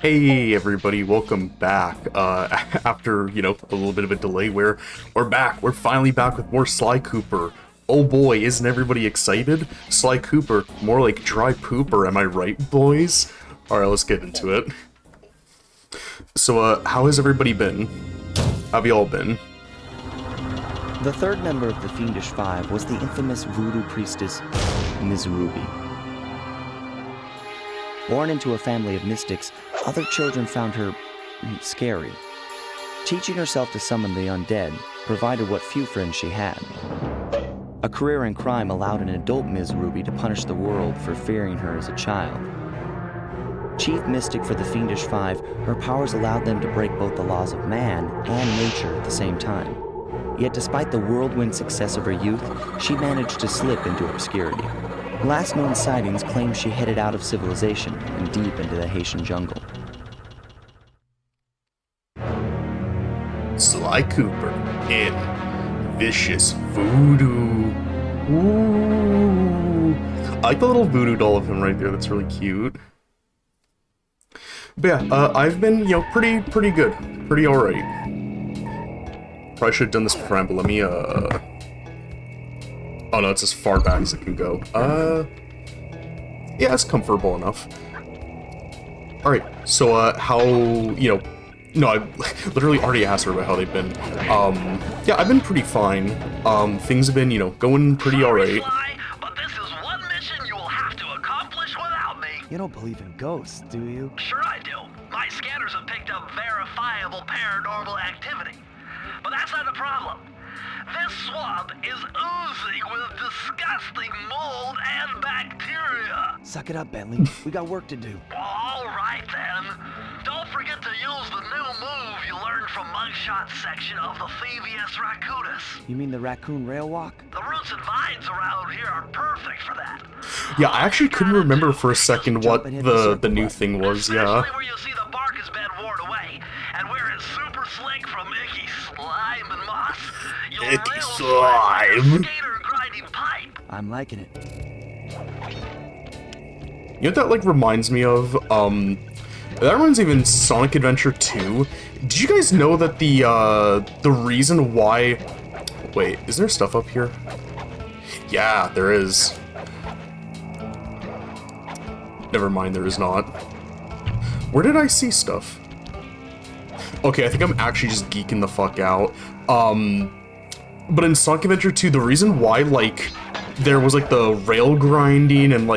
Hey everybody, welcome back. After, a little bit of a delay, we're back. We're finally back with more Sly Cooper. Oh boy, isn't everybody excited? Sly Cooper, more like dry pooper, am I right, boys? Alright, let's get into it. So, how has everybody been? How have you all been? The third member of the Fiendish Five was the infamous voodoo priestess, Ms. Ruby. Born into a family of mystics, other children found her scary. Teaching herself to summon the undead provided what few friends she had. A career in crime allowed an adult Ms. Ruby to punish the world for fearing her as a child. Chief mystic for the Fiendish Five, her powers allowed them to break both the laws of man and nature at the same time. Yet despite the whirlwind success of her youth, she managed to slip into obscurity. Last known sightings claim she headed out of civilization and deep into the Haitian jungle. Sly Cooper in Vicious Voodoo. Ooh. I like the little voodoo doll of him right there, that's really cute. But yeah, I've been, pretty good. Pretty alright. Probably should have done this beforehand, but let me, Oh no, it's as far back as it can go. Yeah, it's comfortable enough. Alright, so, how, no, I literally already asked her about how they've been. Yeah, I've been pretty fine. Things have been, going pretty alright. But this is one mission you will have to accomplish without me. You don't believe in ghosts, do you? Sure I do. My scanners have picked up verifiable paranormal activity. But that's not the problem. This swamp is oozing with disgusting mold and bacteria. Suck it up, Bentley. We got work to do. All right then. Don't forget to use the new move you learned from Mugshot's section of the Thievius Raccoonus. You mean the raccoon rail walk? The roots and vines around here are perfect for that. Yeah, I actually couldn't remember for a second what the new thing was, yeah. Especially where you see the bark has been worn away, and where it's super slick from icky slime and moss. Icky slime. I'm liking it. You know what that, reminds me of? That reminds me of in Sonic Adventure 2. Did you guys know that the reason why... Wait, is there stuff up here? Yeah, there is. Never mind, there is not. Where did I see stuff? Okay, I think I'm actually just geeking the fuck out. But in Sonic Adventure 2, the reason why, there was, the rail grinding and,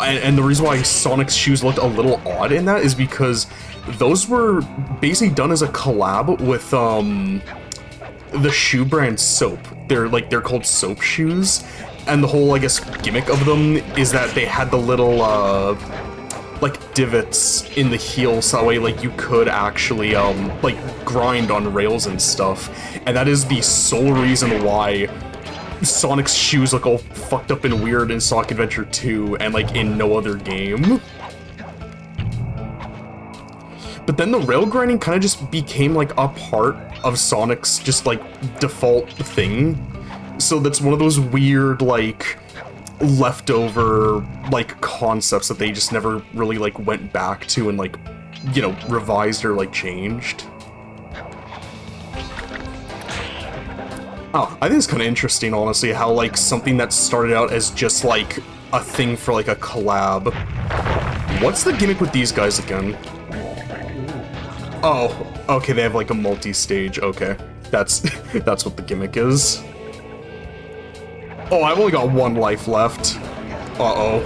and the reason why Sonic's shoes looked a little odd in that is because those were basically done as a collab with, the shoe brand Soap. They're called Soap shoes, and the whole, I guess, gimmick of them is that they had the little, divots in the heel, so that way, you could actually, grind on rails and stuff. And that is the sole reason why Sonic's shoes look all fucked up and weird in Sonic Adventure 2 and, in no other game. But then the rail grinding kind of just became, a part of Sonic's just, default thing. So that's one of those weird, leftover concepts that they just never really went back to and revised or changed. Oh, I think it's kind of interesting, honestly, how something that started out as just a thing for a collab. What's the gimmick with these guys again? Oh, okay, they have a multi-stage. Okay, that's what the gimmick is. Oh, I've only got one life left. Uh-oh.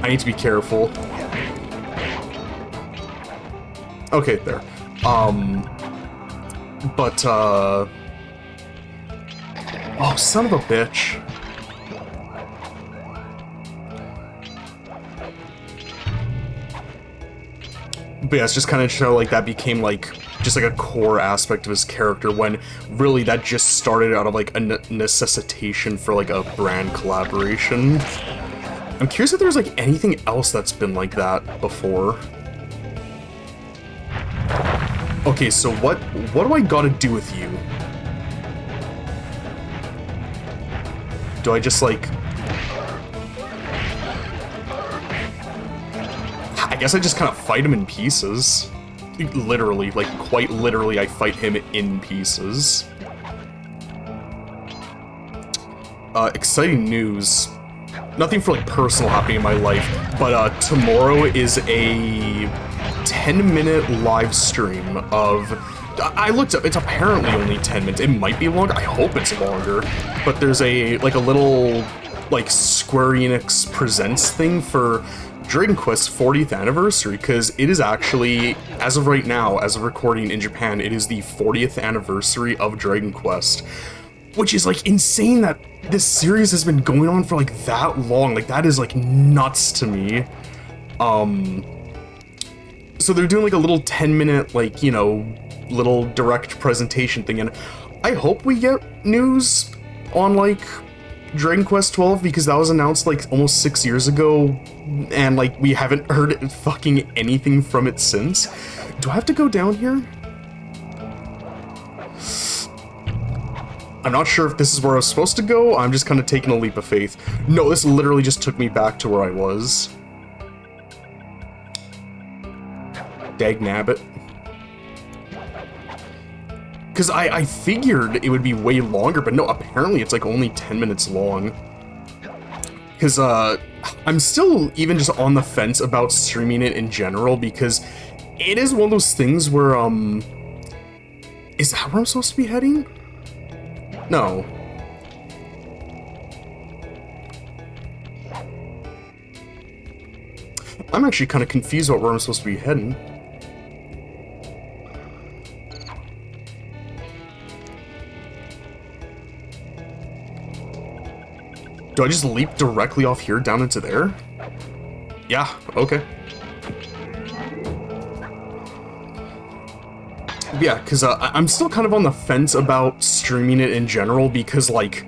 I need to be careful. Okay, there. But, oh, son of a bitch. But yeah, it's just kind of show that became just a core aspect of his character when really that just started out of a necessitation for a brand collaboration. I'm curious if there's anything else that's been like that before. Okay, so what do I gotta do with you? Do I just I guess I just kind of fight him in pieces. Literally, like, quite literally, I fight him in pieces. Exciting news. Nothing for, like, personal happening in my life, but, tomorrow is a 10-minute live stream of... I looked up, it's apparently only 10 minutes. It might be longer, I hope it's longer. But there's a, like, a little, like, Square Enix Presents thing for Dragon Quest's 40th anniversary, because it is actually, as of right now, as of recording in Japan, it is the 40th anniversary of Dragon Quest. Which is, like, insane that this series has been going on for, like, that long. Like, that is, like, nuts to me. So they're doing, like, a little 10-minute, like, you know, little direct presentation thing, and I hope we get news on, like, Dragon Quest 12, because that was announced, like, almost 6 years ago, and, like, we haven't heard fucking anything from it since. Do I have to go down here? I'm not sure if this is where I was supposed to go. I'm just kind of taking a leap of faith. No, this literally just took me back to where I was. Dagnabbit. Because I figured it would be way longer, but no, apparently it's like only 10 minutes long. Because I'm still even just on the fence about streaming it in general, because it is one of those things where, is that where I'm supposed to be heading? No. I'm actually kind of confused about where I'm supposed to be heading. Do I just leap directly off here down into there? Yeah, okay. Yeah, because I'm still kind of on the fence about streaming it in general, because, like,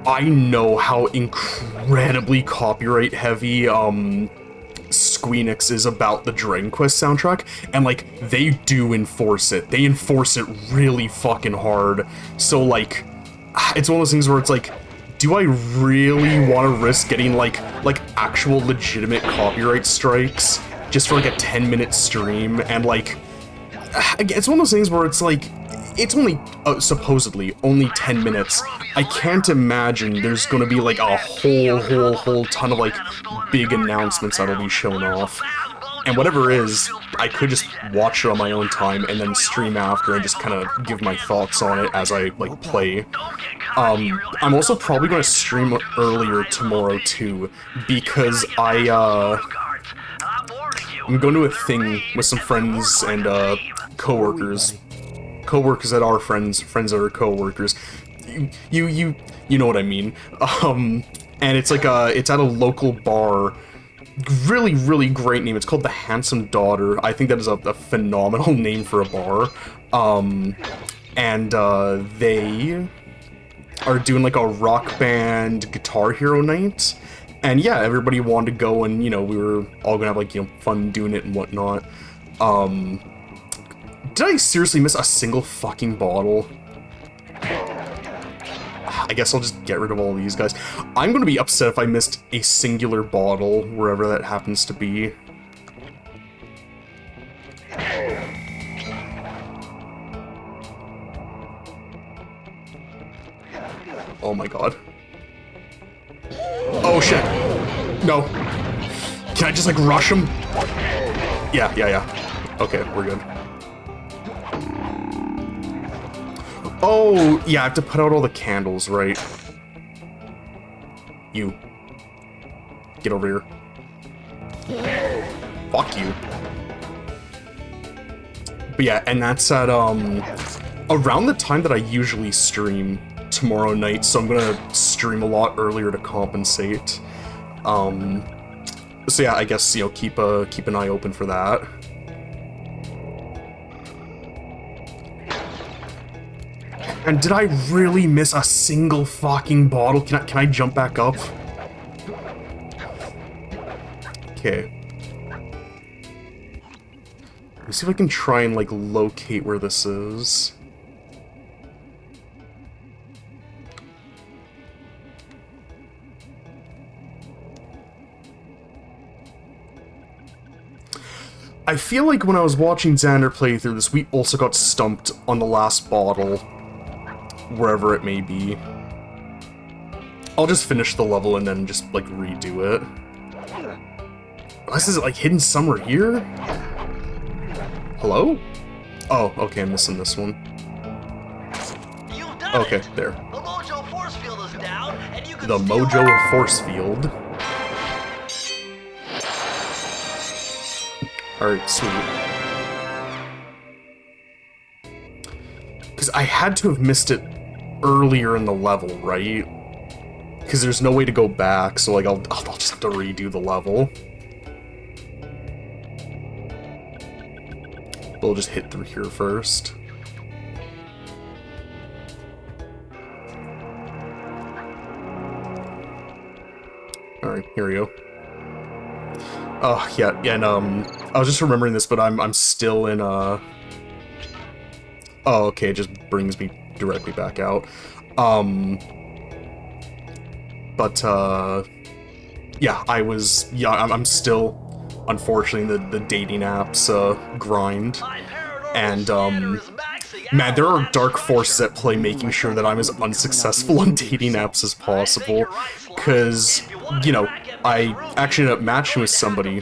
I know how incredibly copyright heavy Squeenix is about the Dragon Quest soundtrack, and, like, they do enforce it. They enforce it really fucking hard. So, like, it's one of those things where it's like, do I really want to risk getting, like actual legitimate copyright strikes just for, like, a 10-minute stream? And, like, it's one of those things where it's like, it's only, supposedly, only 10 minutes. I can't imagine there's gonna be, like, a whole ton of, like, big announcements that'll be shown off. And whatever it is, I could just watch it on my own time and then stream after and just kind of give my thoughts on it as I, like, play. I'm also probably going to stream earlier tomorrow, too, because I'm going to a thing with some friends and, co-workers that are friends that are co-workers. You know what I mean. And it's like it's at a local bar. Really, really great name. It's called The Handsome Daughter. I think that is a phenomenal name for a bar. And they are doing, like, a rock band Guitar Hero night. And yeah, everybody wanted to go, and, you know, we were all gonna have, like, you know, fun doing it and whatnot. Did I seriously miss a single fucking bottle? I guess I'll just get rid of all these guys. I'm gonna be upset if I missed a singular bottle, wherever that happens to be. Oh my god. Oh shit. No. Can I just, like, rush him? Yeah. Okay, we're good. Oh, yeah, I have to put out all the candles, right? You. Get over here. Fuck you. But yeah, and that's at, around the time that I usually stream tomorrow night, so I'm gonna stream a lot earlier to compensate. So yeah, I guess, you know, keep an eye open for that. And did I really miss a single fucking bottle? Can I jump back up? Okay. Let me see if I can try and, like, locate where this is. I feel like when I was watching Xander play through this, we also got stumped on the last bottle, wherever it may be. I'll just finish the level and then just, like, redo it. Unless, is it, like, hidden somewhere here? Hello? Oh, okay, I'm missing this one. You've done Okay, it. there. The Mojo force field is down, and you can The steal Mojo back. force field. Alright, sweet. Because I had to have missed it earlier in the level, right? Because there's no way to go back, so like I'll just have to redo the level. We'll just hit through here first. Alright, here we go. Oh, yeah, and, I was just remembering this, but I'm still in, Oh, okay, it just brings me directly back out. Yeah, I'm still, unfortunately, in the dating apps, grind. And, man, there are dark forces at play making sure that I'm as unsuccessful on dating apps as possible. Because, you know, I actually ended up matching with somebody,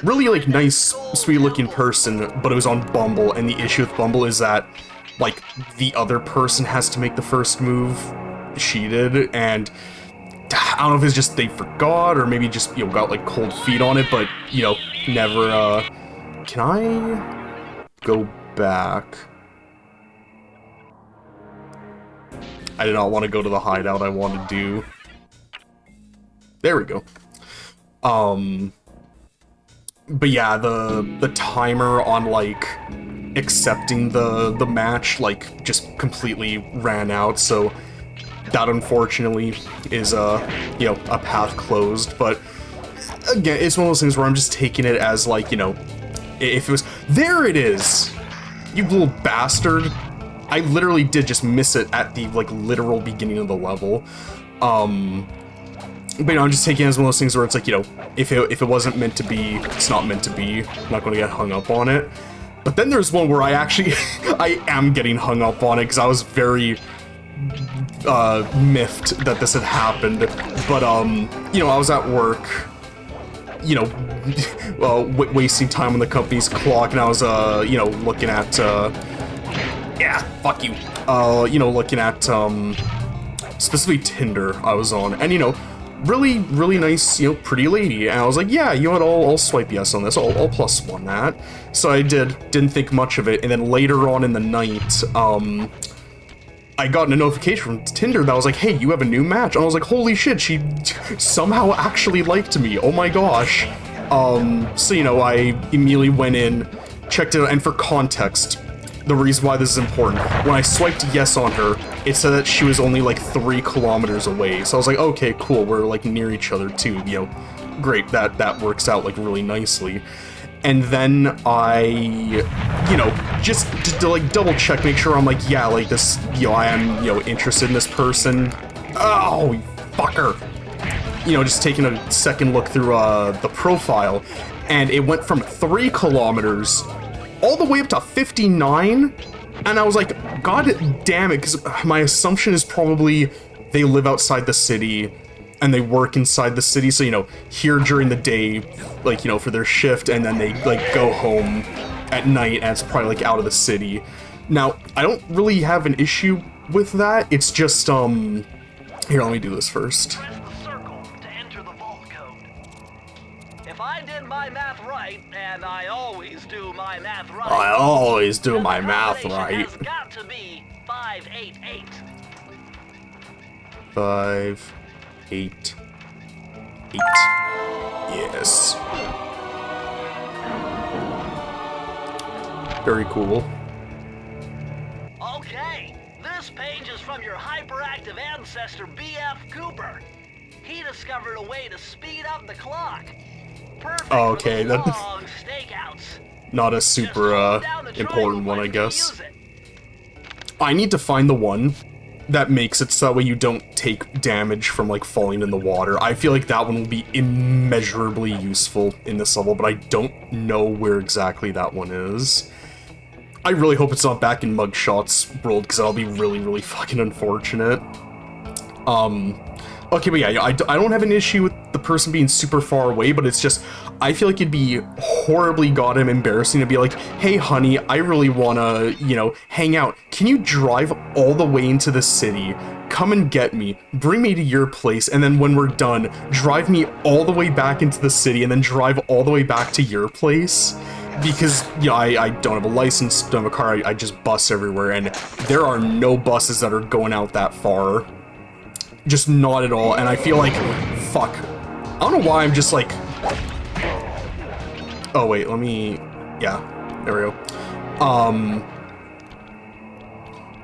really, like, nice, sweet-looking person, but it was on Bumble, and the issue with Bumble is that, like, the other person has to make the first move. She did, and I don't know if it's just they forgot, or maybe just, you know, got, like, cold feet on it, but, you know, never, Can I go back? I did not want to go to the hideout I wanted to do. There we go. But yeah, the timer on, like, accepting the match, like, just completely ran out, so that unfortunately is, you know, a path closed. But again, it's one of those things where I'm just taking it as, like, you know, if it was... There it is! You little bastard! I literally did just miss it at the, like, literal beginning of the level. But, you know, I'm just taking it as one of those things where it's like, you know, if it wasn't meant to be, it's not meant to be. I'm not going to get hung up on it. But then there's one where I actually, I am getting hung up on it, because I was very, miffed that this had happened. But, you know, I was at work, you know, wasting time on the company's clock, and I was, you know, looking at, yeah, fuck you. You know, looking at, specifically Tinder I was on, and, you know, really, really nice, you know, pretty lady, and I was like, yeah, you know what, I'll swipe yes on this, I'll +1 that. So I didn't think much of it, and then later on in the night, I got a notification from Tinder that was like, hey, you have a new match, and I was like, holy shit, she somehow actually liked me, oh my gosh. So, you know, I immediately went in, checked it out, and for context, the reason why this is important, when I swiped yes on her, it said that she was only like 3 kilometers away. So I was like, okay, cool, we're like near each other too, you know, great, that works out like really nicely. And then I, you know, just to like double check, make sure I'm like, yeah, like this, you know, I am, you know, interested in this person. Oh, you fucker. You know, just taking a second look through the profile, and it went from 3 kilometers all the way up to 59, and I was like, god damn it, because my assumption is probably they live outside the city and they work inside the city, so, you know, here during the day, like, you know, for their shift, and then they, like, go home at night, and it's probably, like, out of the city. Now, I don't really have an issue with that, it's just, here, let me do this first. Press the circle to enter the vault code. If I did my math right, and I always do my math right. I always do then my the math combination right. has got to be 588. 5, 8, 8. Yes. Very cool. Okay, this page is from your hyperactive ancestor B.F. Cooper. He discovered a way to speed up the clock. Perfect Okay, for that- those long stakeouts. Not a Just super hold down the important triangle one, I button to guess. use it. I need to find the one that makes it so that way you don't take damage from, like, falling in the water. I feel like that one will be immeasurably useful in this level, but I don't know where exactly that one is. I really hope it's not back in Mugshot's world, because that'll be really, really fucking unfortunate. Okay, but yeah, I don't have an issue with the person being super far away, but it's just, I feel like it'd be horribly goddamn embarrassing to be like, hey honey, I really wanna, you know, hang out. Can you drive all the way into the city, come and get me, bring me to your place, and then when we're done, drive me all the way back into the city, and then drive all the way back to your place? Because, yeah, I don't have a license, don't have a car, I just bus everywhere, and there are no buses that are going out that far. Just not at all, and I feel like, fuck. I don't know why I'm just like... Oh wait, let me... Yeah, there we go.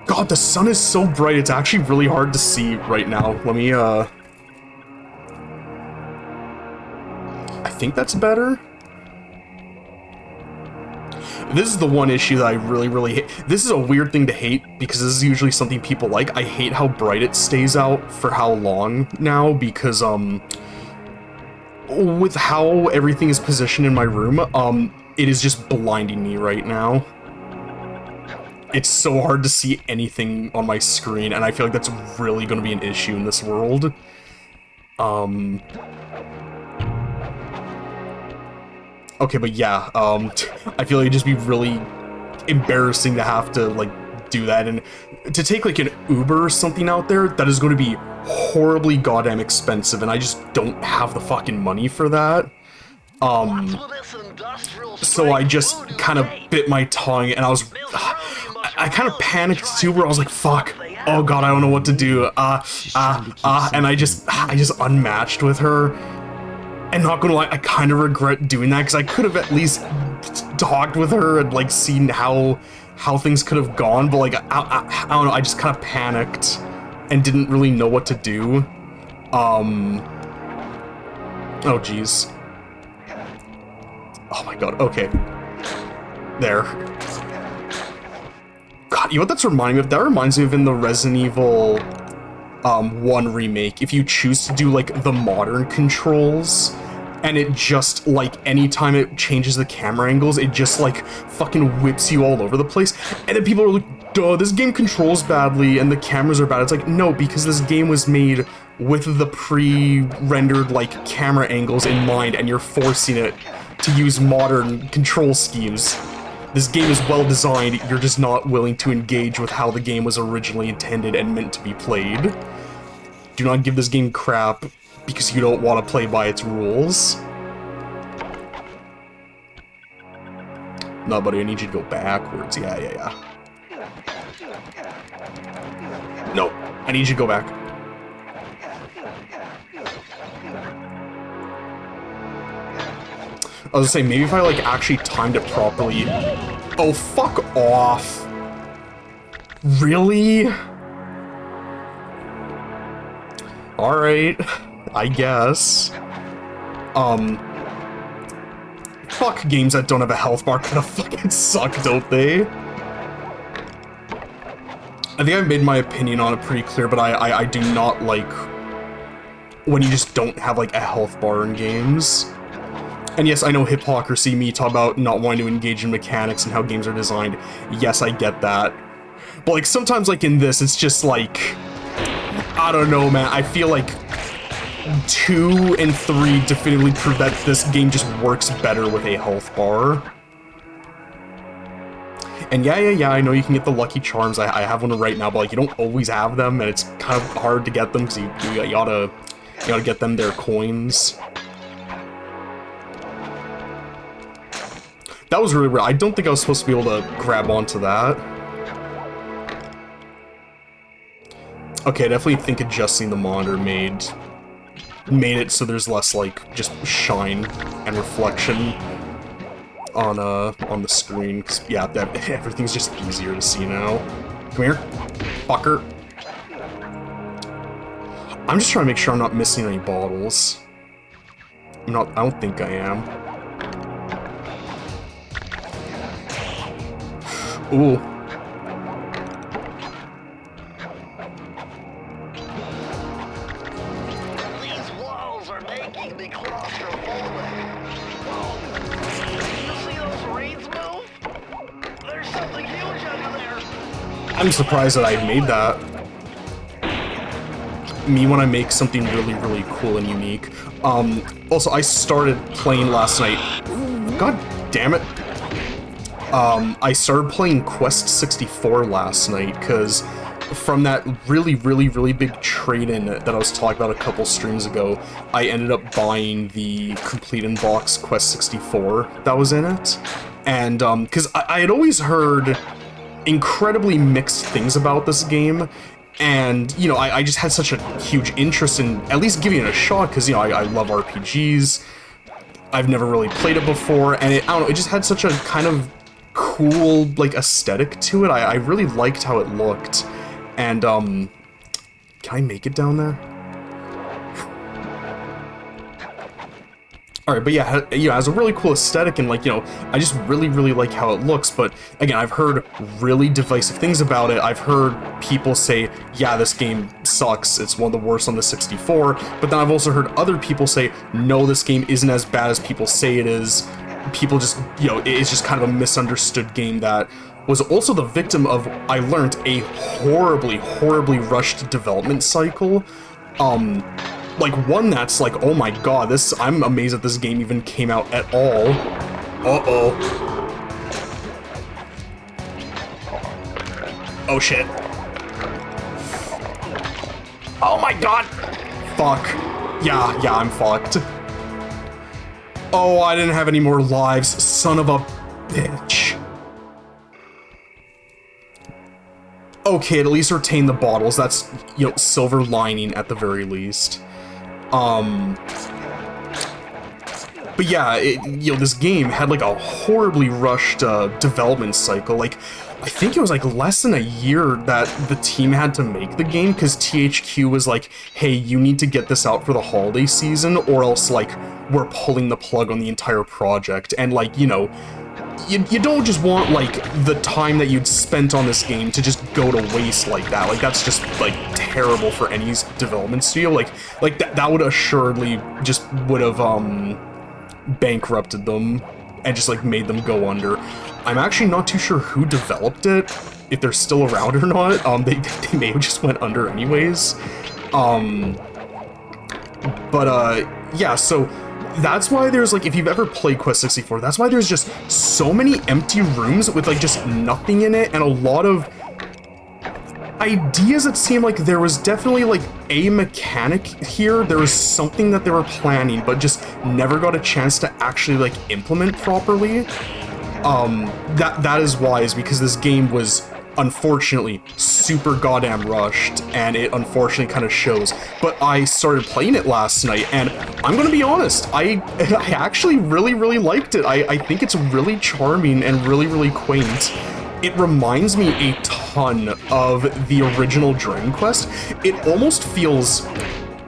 God, the sun is so bright, it's actually really hard to see right now. Let me, I think that's better? This is the one issue that I really hate. This is a weird thing to hate, because this is usually something people like. I hate how bright it stays out for how long now, because, with how everything is positioned in my room, it is just blinding me right now. It's so hard to see anything on my screen, and I feel like that's really going to be an issue in this world. Okay, but yeah, I feel like it'd just be really embarrassing to have to, like, do that, and to take, like, an Uber or something out there, that is going to be horribly goddamn expensive, and I just don't have the fucking money for that. So I just kind of bit my tongue, and I kind of panicked too, where I was like, fuck, oh god, I don't know what to do, and I just unmatched with her. And not gonna lie, I kind of regret doing that, because I could have at least talked with her and, like, seen how things could have gone, but, like, I don't know, I just kind of panicked and didn't really know what to do. Oh, jeez. Oh my god, okay. There. God, you know what that's reminding me of? That reminds me of in the Resident Evil 1 remake, if you choose to do, like, the modern controls, and it just, like, anytime it changes the camera angles, it just, like, fucking whips you all over the place, and then people are like, duh, this game controls badly, and the cameras are bad. It's like, no, because this game was made with the pre-rendered, like, camera angles in mind, and you're forcing it to use modern control schemes. This game is well designed, you're just not willing to engage with how the game was originally intended and meant to be played. Do not give this game crap because you don't want to play by its rules. No, buddy, I need you to go backwards. Yeah. No, I need you to go back. I was gonna say, maybe if I, like, actually timed it properly... Oh, fuck off! Really? Alright, I guess. Fuck games that don't have a health bar kinda fucking suck, don't they? I think I've made my opinion on it pretty clear, but I do not like when you just don't have, like, a health bar in games. And yes, I know hypocrisy, me talk about not wanting to engage in mechanics and how games are designed. Yes, I get that. But, like, sometimes, like, in this, it's just, like... I don't know, man. I feel like 2 and 3 definitively prove that this game just works better with a health bar. And yeah, I know you can get the Lucky Charms. I have one right now, but, like, you don't always have them, and it's kind of hard to get them, because you gotta get them their coins. That was really weird. I don't think I was supposed to be able to grab onto that. Okay, I definitely think adjusting the monitor made it so there's less, like, just shine and reflection on the screen. 'Cause, yeah, everything's just easier to see now. Come here, fucker. I'm just trying to make sure I'm not missing any bottles. I don't think I am. Ooh. I'm surprised that I made that. Me when I make something really, really cool and unique. Also, I started playing last night. God damn it. I started playing Quest 64 last night, because from that really, really, really big trade-in that I was talking about a couple streams ago, I ended up buying the complete in-box Quest 64 that was in it. And, because I had always heard incredibly mixed things about this game, and, you know, I just had such a huge interest in at least giving it a shot, because, you know, I love RPGs, I've never really played it before, and I don't know, it just had such a kind of cool, like, aesthetic to it. I really liked how it looked, and, can I make it down there? Alright, but yeah, you know, it has a really cool aesthetic, and, like, you know, I just really, really like how it looks, but, again, I've heard really divisive things about it. I've heard people say, yeah, this game sucks, it's one of the worst on the 64, but then I've also heard other people say, no, this game isn't as bad as people say it is. People just, you know, it's just kind of a misunderstood game that was also the victim of, I learned, a horribly, horribly rushed development cycle. Like, one that's like, oh my god, I'm amazed that this game even came out at all. Uh-oh. Oh shit. Oh my god! Fuck. Yeah, I'm fucked. Oh, I didn't have any more lives, son of a bitch. Okay, at least retain the bottles, that's, you know, silver lining at the very least. But yeah, you know, this game had like a horribly rushed development cycle. Like, I think it was like less than a year that the team had to make the game, because THQ was like, hey, you need to get this out for the holiday season, or else, like, we're pulling the plug on the entire project. And, like, you know, you don't just want, like, the time that you'd spent on this game to just go to waste like that. Like, that's just, like, terrible for any development studio. Like that would assuredly just would have, bankrupted them and just, like, made them go under. I'm actually not too sure who developed it, if they're still around or not. They may have just went under anyways. Yeah, so that's why there's, like, if you've ever played Quest 64, that's why there's just so many empty rooms with, like, just nothing in it, and a lot of ideas that seem like there was definitely, like, a mechanic here. There was something that they were planning, but just never got a chance to actually, like, implement properly. That is why, is because this game was, unfortunately, super goddamn rushed, and it unfortunately kind of shows. But I started playing it last night, and I'm gonna be honest, I actually really, really liked it. I think it's really charming and really, really quaint. It reminds me a ton of the original Dragon Quest. It almost feels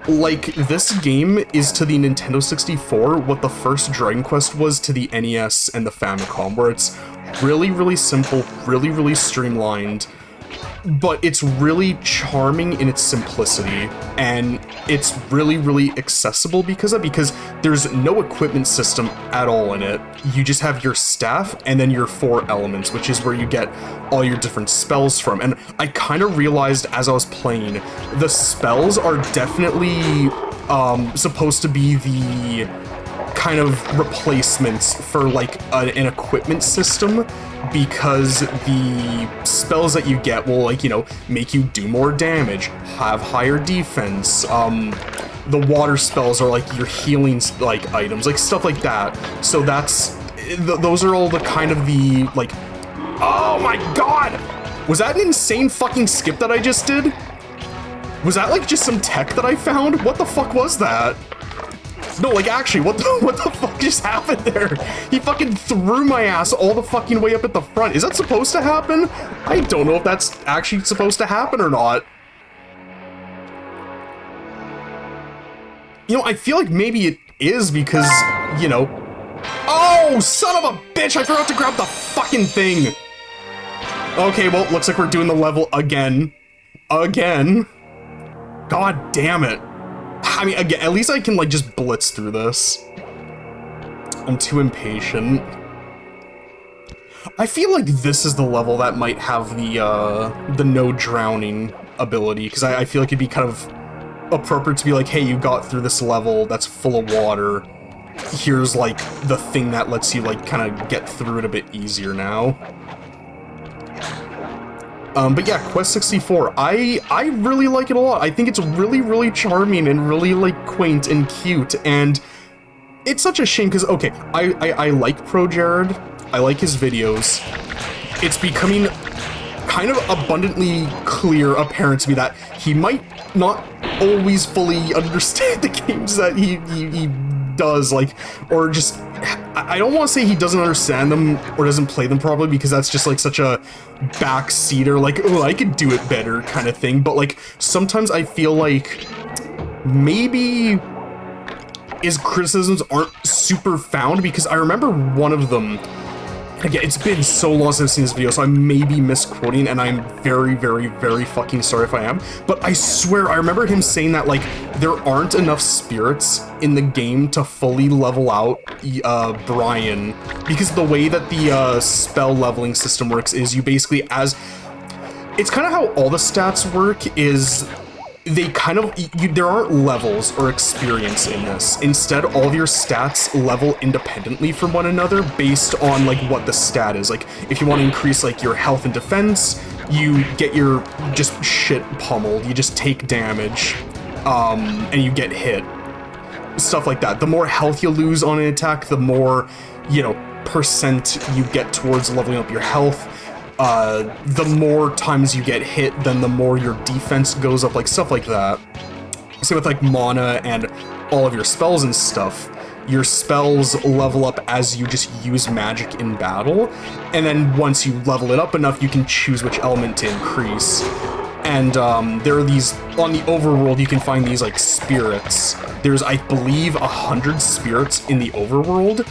like this game is to the Nintendo 64 what the first Dragon Quest was to the NES and the Famicom, where it's really, really simple, really, really streamlined, but it's really charming in its simplicity, and it's really, really accessible because there's no equipment system at all in it. You just have your staff and then your 4 elements, which is where you get all your different spells from. And I kind of realized as I was playing, the spells are definitely supposed to be the kind of replacements for, like, an equipment system, because the spells that you get will, like, you know, make you do more damage, have higher defense. The water spells are, like, your healing, like, items, like, stuff like that. So those are all the kind of the, like, oh my god! Was that an insane fucking skip that I just did? Was that, like, just some tech that I found? What the fuck was that? No, like, actually, what the fuck just happened there? He fucking threw my ass all the fucking way up at the front. Is that supposed to happen? I don't know if that's actually supposed to happen or not. You know, I feel like maybe it is because, you know... Oh, son of a bitch! I forgot to grab the fucking thing! Okay, well, looks like we're doing the level again. Again. God damn it. I mean, again, at least I can, like, just blitz through this. I'm too impatient. I feel like this is the level that might have the no drowning ability, because I feel like it'd be kind of appropriate to be like, hey, you got through this level that's full of water. Here's, like, the thing that lets you, like, kind of get through it a bit easier now. But yeah, Quest 64, I really like it a lot. I think it's really, really charming and really, like, quaint and cute, and it's such a shame, because, okay, I like Pro Jared, I like his videos. It's becoming kind of abundantly clear, apparent to me, that he might not always fully understand the games that he does, like, or just, I don't want to say he doesn't understand them or doesn't play them properly, because that's just like such a backseater, like, oh, I could do it better kind of thing, but like, sometimes I feel like maybe his criticisms aren't super found, because I remember one of them, again, it's been so long since I've seen this video, so I may be misquoting, and I'm very, very, very fucking sorry if I am, but I swear, I remember him saying that, like, there aren't enough spirits in the game to fully level out Brian, because the way that the spell leveling system works is you basically, it's kind of how all the stats work, is they kind of, there aren't levels or experience in this. Instead, all of your stats level independently from one another based on, like, what the stat is. Like, if you want to increase, like, your health and defense, you get your just shit pummeled. You just take damage, and you get hit. Stuff like that. The more health you lose on an attack, the more, you know, percent you get towards leveling up your health. The more times you get hit, then the more your defense goes up, like stuff like that. Same with like mana and all of your spells and stuff. Your spells level up as you just use magic in battle, and then once you level it up enough, you can choose which element to increase. And there are these, on the overworld, you can find these like spirits. There's, I believe, 100 spirits in the overworld.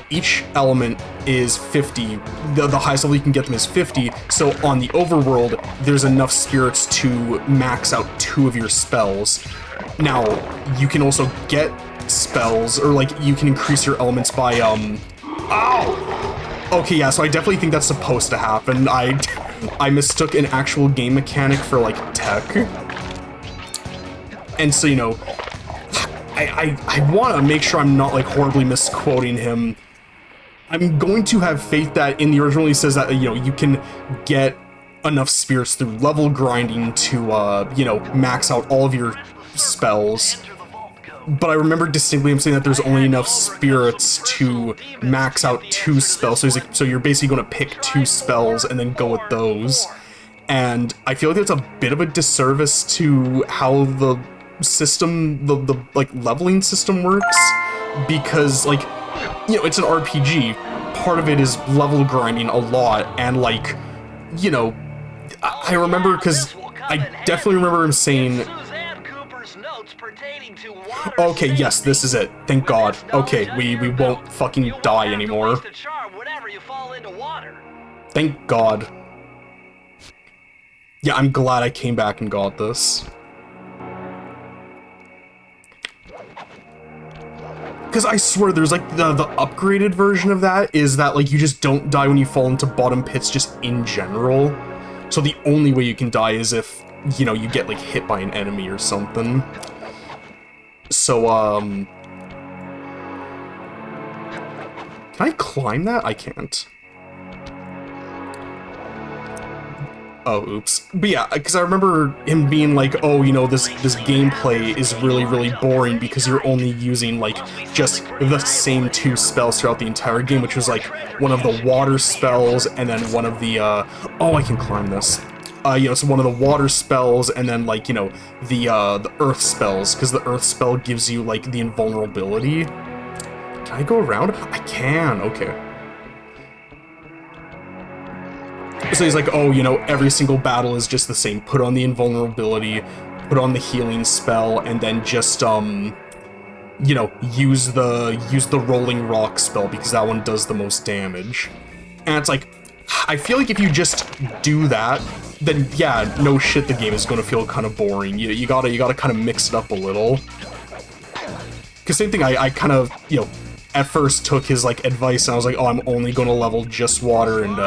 Each element is 50, the highest level you can get them is 50, so on the overworld, there's enough spirits to max out 2 of your spells. Now, you can also get spells, or like, you can increase your elements by, ow! Okay, yeah, so I definitely think that's supposed to happen. I mistook an actual game mechanic for, like, tech. And so, you know, I want to make sure I'm not, like, horribly misquoting him. I'm going to have faith that in the original he says that, you know, you can get enough spirits through level grinding to, you know, max out all of your spells. But I remember distinctly him saying that there's only enough spirits to max out 2 spells. So he's like, so you're basically going to pick 2 spells and then go with those. And I feel like that's a bit of a disservice to how the system, the like leveling system works, because, like, you know, it's an RPG. Part of it is level grinding a lot, and, like, you know, I remember, because I definitely remember him saying, okay, yes, this is it, thank God. Okay, we won't fucking die anymore. Thank God. Yeah, I'm glad I came back and got this. Because I swear there's, like, the upgraded version of that is that, like, you just don't die when you fall into bottom pits just in general. So the only way you can die is if, you know, you get, like, hit by an enemy or something. So, can I climb that? I can't. Oh, oops. But yeah, because I remember him being like, oh, you know, this gameplay is really, really boring because you're only using, like, just the same 2 spells throughout the entire game, which was, like, one of the water spells and then one of the, oh, I can climb this. You know, so one of the water spells and then, like, you know, the earth spells, because the earth spell gives you, like, the invulnerability. Can I go around? I can, okay. So he's like, oh, you know, every single battle is just the same. Put on the invulnerability, put on the healing spell, and then just, you know, use the rolling rock spell, because that one does the most damage. And it's like, I feel like if you just do that, then yeah, no shit, the game is going to feel kind of boring. You gotta kind of mix it up a little. Because same thing, I kind of, you know, at first took his, like, advice, and I was like, oh, I'm only gonna level just water and,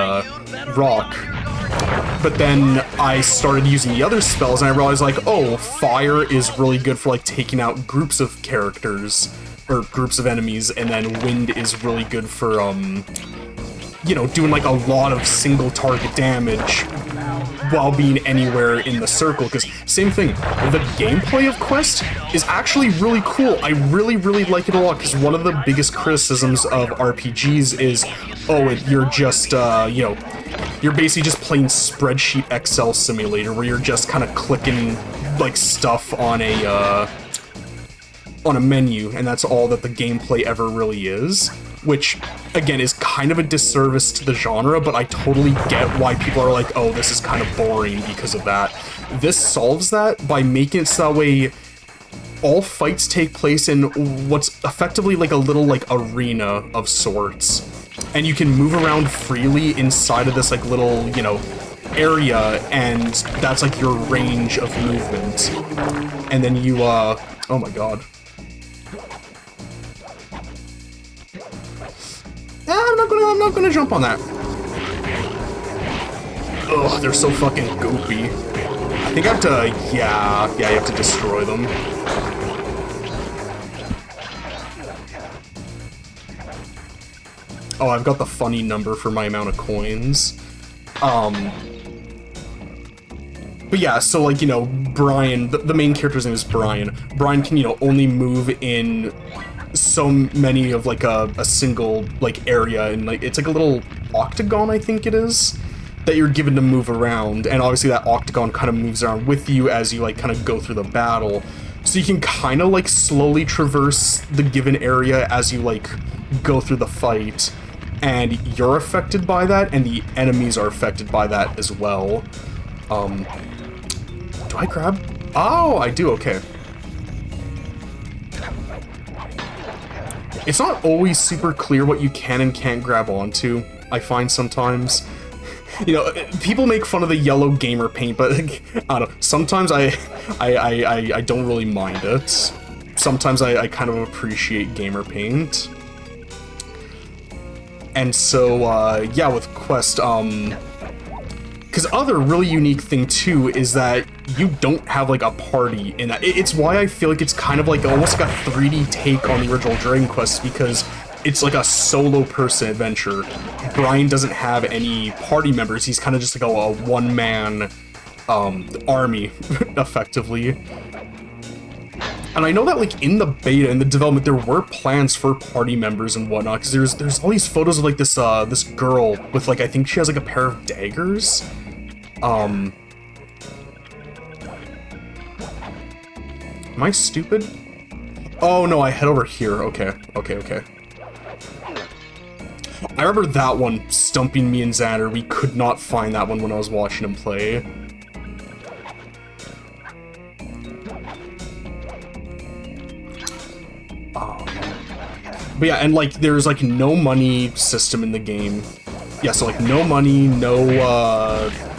rock. But then I started using the other spells, and I realized, like, oh, fire is really good for, like, taking out groups of characters, or groups of enemies, and then wind is really good for, you know, doing, like, a lot of single target damage while being anywhere in the circle, because same thing, the gameplay of Quest is actually really cool. I really, really like it a lot, because one of the biggest criticisms of RPGs is, oh, you're just, you know, you're basically just playing spreadsheet Excel simulator, where you're just kind of clicking, like, stuff on a menu, and that's all that the gameplay ever really is. Which, again, is kind of a disservice to the genre, but I totally get why people are like, oh, this is kind of boring because of that. This solves that by making it so that way all fights take place in what's effectively like a little, like, arena of sorts. And you can move around freely inside of this, like, little, you know, area, and that's, like, your range of movement. And then you, oh my god. I'm not gonna jump on that. Ugh, they're so fucking goopy. I think I have to, yeah, you have to destroy them. Oh, I've got the funny number for my amount of coins. But yeah, so, like, you know, Brian, the main character's name is Brian. Brian can, you know, only move in so many of, like, a single, like, area, and, like, it's like a little octagon, I think it is, that you're given to move around, and obviously that octagon kind of moves around with you as you, like, kind of go through the battle. So you can kind of, like, slowly traverse the given area as you, like, go through the fight, and you're affected by that, and the enemies are affected by that as well. Do I grab? Oh, I do, okay. It's not always super clear what you can and can't grab onto, I find sometimes. You know, people make fun of the yellow gamer paint, but, like, I don't know, sometimes I don't really mind it. Sometimes I kind of appreciate gamer paint. And so, yeah, with Quest, because other really unique thing, too, is that you don't have, like, a party in that. It's why I feel like it's kind of like almost like a 3D take on the original Dragon Quest, because it's like a solo person adventure. Brian doesn't have any party members. He's kind of just like a one-man army, effectively. And I know that, like, in the beta, in the development, there were plans for party members and whatnot, because there's all these photos of, like, this this girl with, like, I think she has, like, a pair of daggers. Am I stupid? Oh, no, I head over here. Okay. I remember that one stumping me and Xander. We could not find that one when I was watching him play. But yeah, and, like, there's, like, no money system in the game. Yeah, so, like, no money, no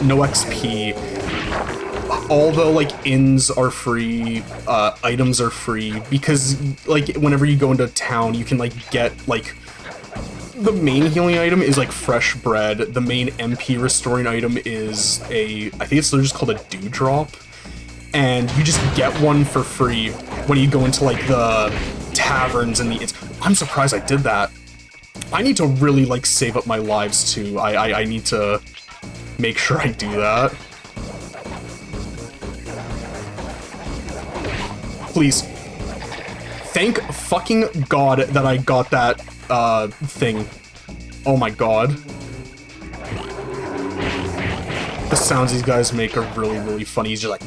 XP. All the, like, inns are free, items are free, because, like, whenever you go into town, you can, like, get, like, the main healing item is, like, fresh bread. The main MP restoring item is I think it's just called a dewdrop. And you just get one for free when you go into, like, the taverns and I'm surprised I did that. I need to really, like, save up my lives, too. I need to make sure I do that. Please. Thank fucking God that I got that, thing. Oh my god. The sounds these guys make are really, really funny. He's just like...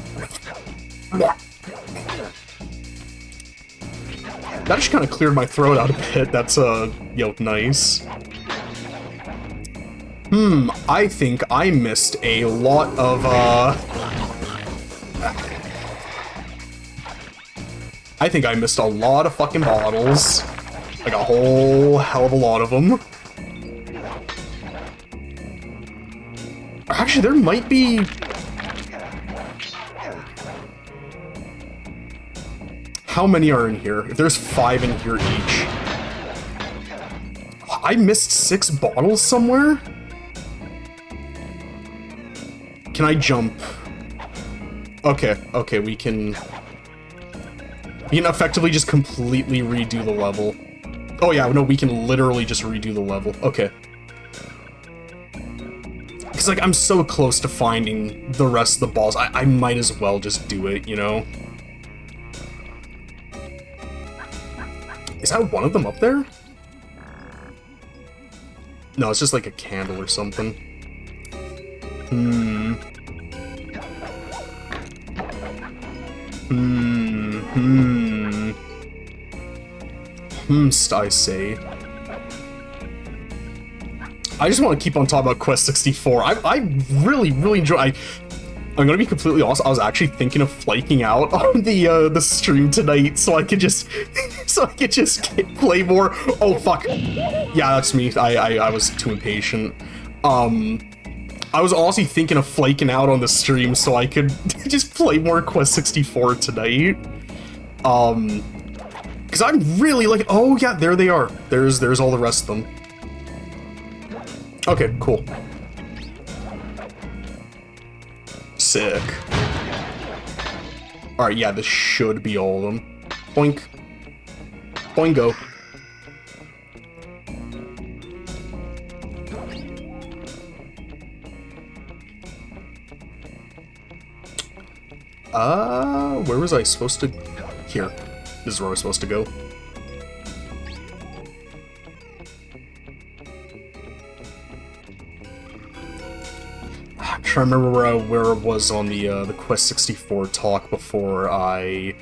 That just kind of cleared my throat out a bit. That's, yo, nice. I think I missed a lot of, I think I missed a lot of fucking bottles. Like a whole hell of a lot of them. Actually, there might be... How many are in here? If there's 5 in here each. I missed 6 bottles somewhere? Can I jump? Okay, okay, we can effectively just completely redo the level. Oh yeah, no, we can literally just redo the level. Okay. Because, like, I'm so close to finding the rest of the balls, I might as well just do it, you know? Is that one of them up there? No, it's just like a candle or something. I say. I just want to keep on talking about Quest 64. I really enjoy. I'm gonna be completely honest. I was actually thinking of flaking out on the stream tonight, so I could just play more. Oh fuck! Yeah, that's me. I was too impatient. I was honestly thinking of flaking out on the stream so I could just play more Quest 64 tonight. Because I'm really like, oh yeah, there they are. There's all the rest of them. Okay, cool. Sick. Alright, yeah, this should be all of them. Boink. Boingo. Where was I supposed to... Here. This is where I was supposed to go. I'm trying to remember where it was on the Quest 64 talk before I,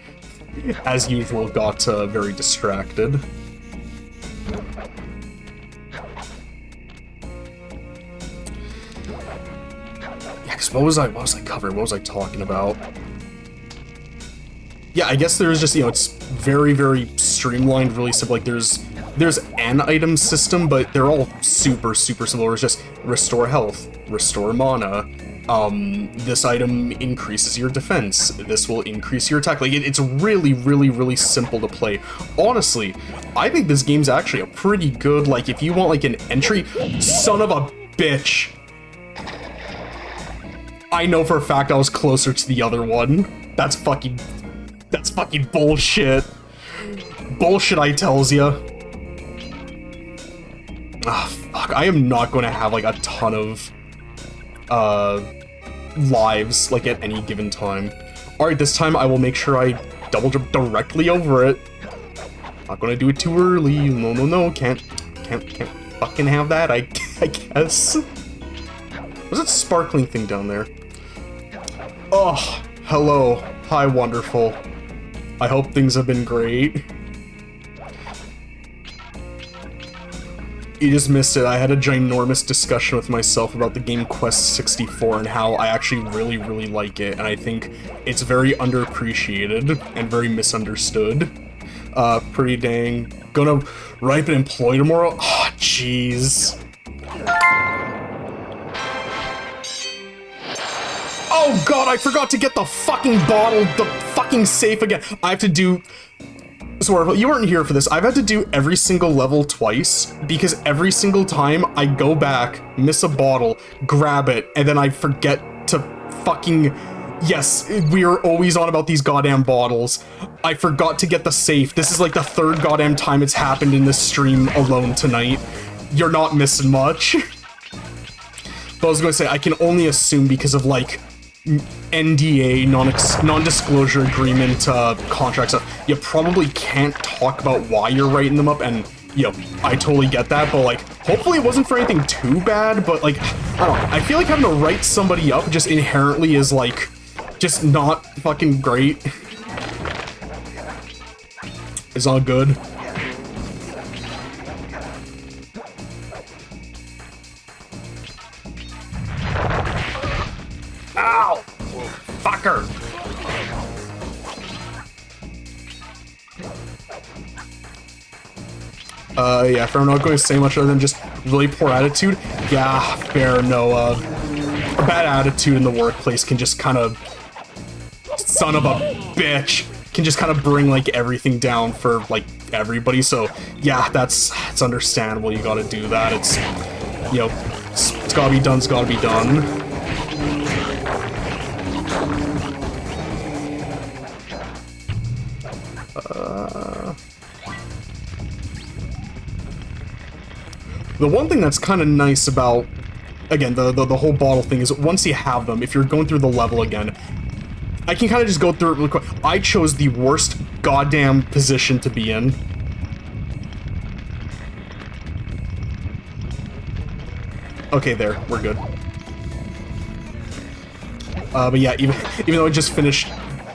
as usual, got very distracted. Yeah, because what was I covering? What was I talking about? Yeah, I guess there's just, you know, it's very streamlined, really simple. Like, there's an item system, but they're all super simple. It's just restore health, restore mana. This item increases your defense. This will increase your attack. Like, it's really simple to play. Honestly, I think this game's actually a pretty good, like, if you want, like, an entry... Son of a bitch! I know for a fact I was closer to the other one. That's fucking bullshit. Bullshit, I tells ya. Ah, fuck. I am not going to have, like, a ton of, lives, like, at any given time. Alright, this time I will make sure I double jump directly over it. Not gonna do it too early. No. Can't fucking have that, I guess. What's that sparkling thing down there? Oh, hello. Hi, wonderful. I hope things have been great. You just missed it. I had a ginormous discussion with myself about the game Quest 64 and how I actually really like it, and I think it's very underappreciated and very misunderstood. Pretty dang. Gonna ripe and employ tomorrow? Oh, jeez. Oh god, I forgot to get the fucking bottle, the fucking safe again. I have to do... So, you weren't here for this. I've had to do every single level twice, because every single time I go back, miss a bottle, grab it, and then I forget to fucking... Yes, we are always on about these goddamn bottles. I forgot to get the safe. This is like the third goddamn time it's happened in this stream alone tonight. You're not missing much. But I was gonna say, I can only assume because of, like, NDA, non-disclosure agreement contracts, you probably can't talk about why you're writing them up, and, you know, I totally get that, but, like, hopefully it wasn't for anything too bad, but, like, I don't know, I feel like having to write somebody up just inherently is, like, just not fucking great. It's all good. Ow! Fucker! Yeah, if I'm not going to say much other than just really poor attitude, yeah, fair, no, a bad attitude in the workplace can just kind of... Son of a bitch! can just kind of bring, like, everything down for, like, everybody. So, yeah, it's understandable. You gotta do that. It's, you know, it's gotta be done, it's gotta be done. The one thing that's kind of nice about, again, the whole bottle thing is once you have them, if you're going through the level again, I can kind of just go through it really quick. I chose the worst goddamn position to be in. Okay, there, we're good. But yeah, even though I just finished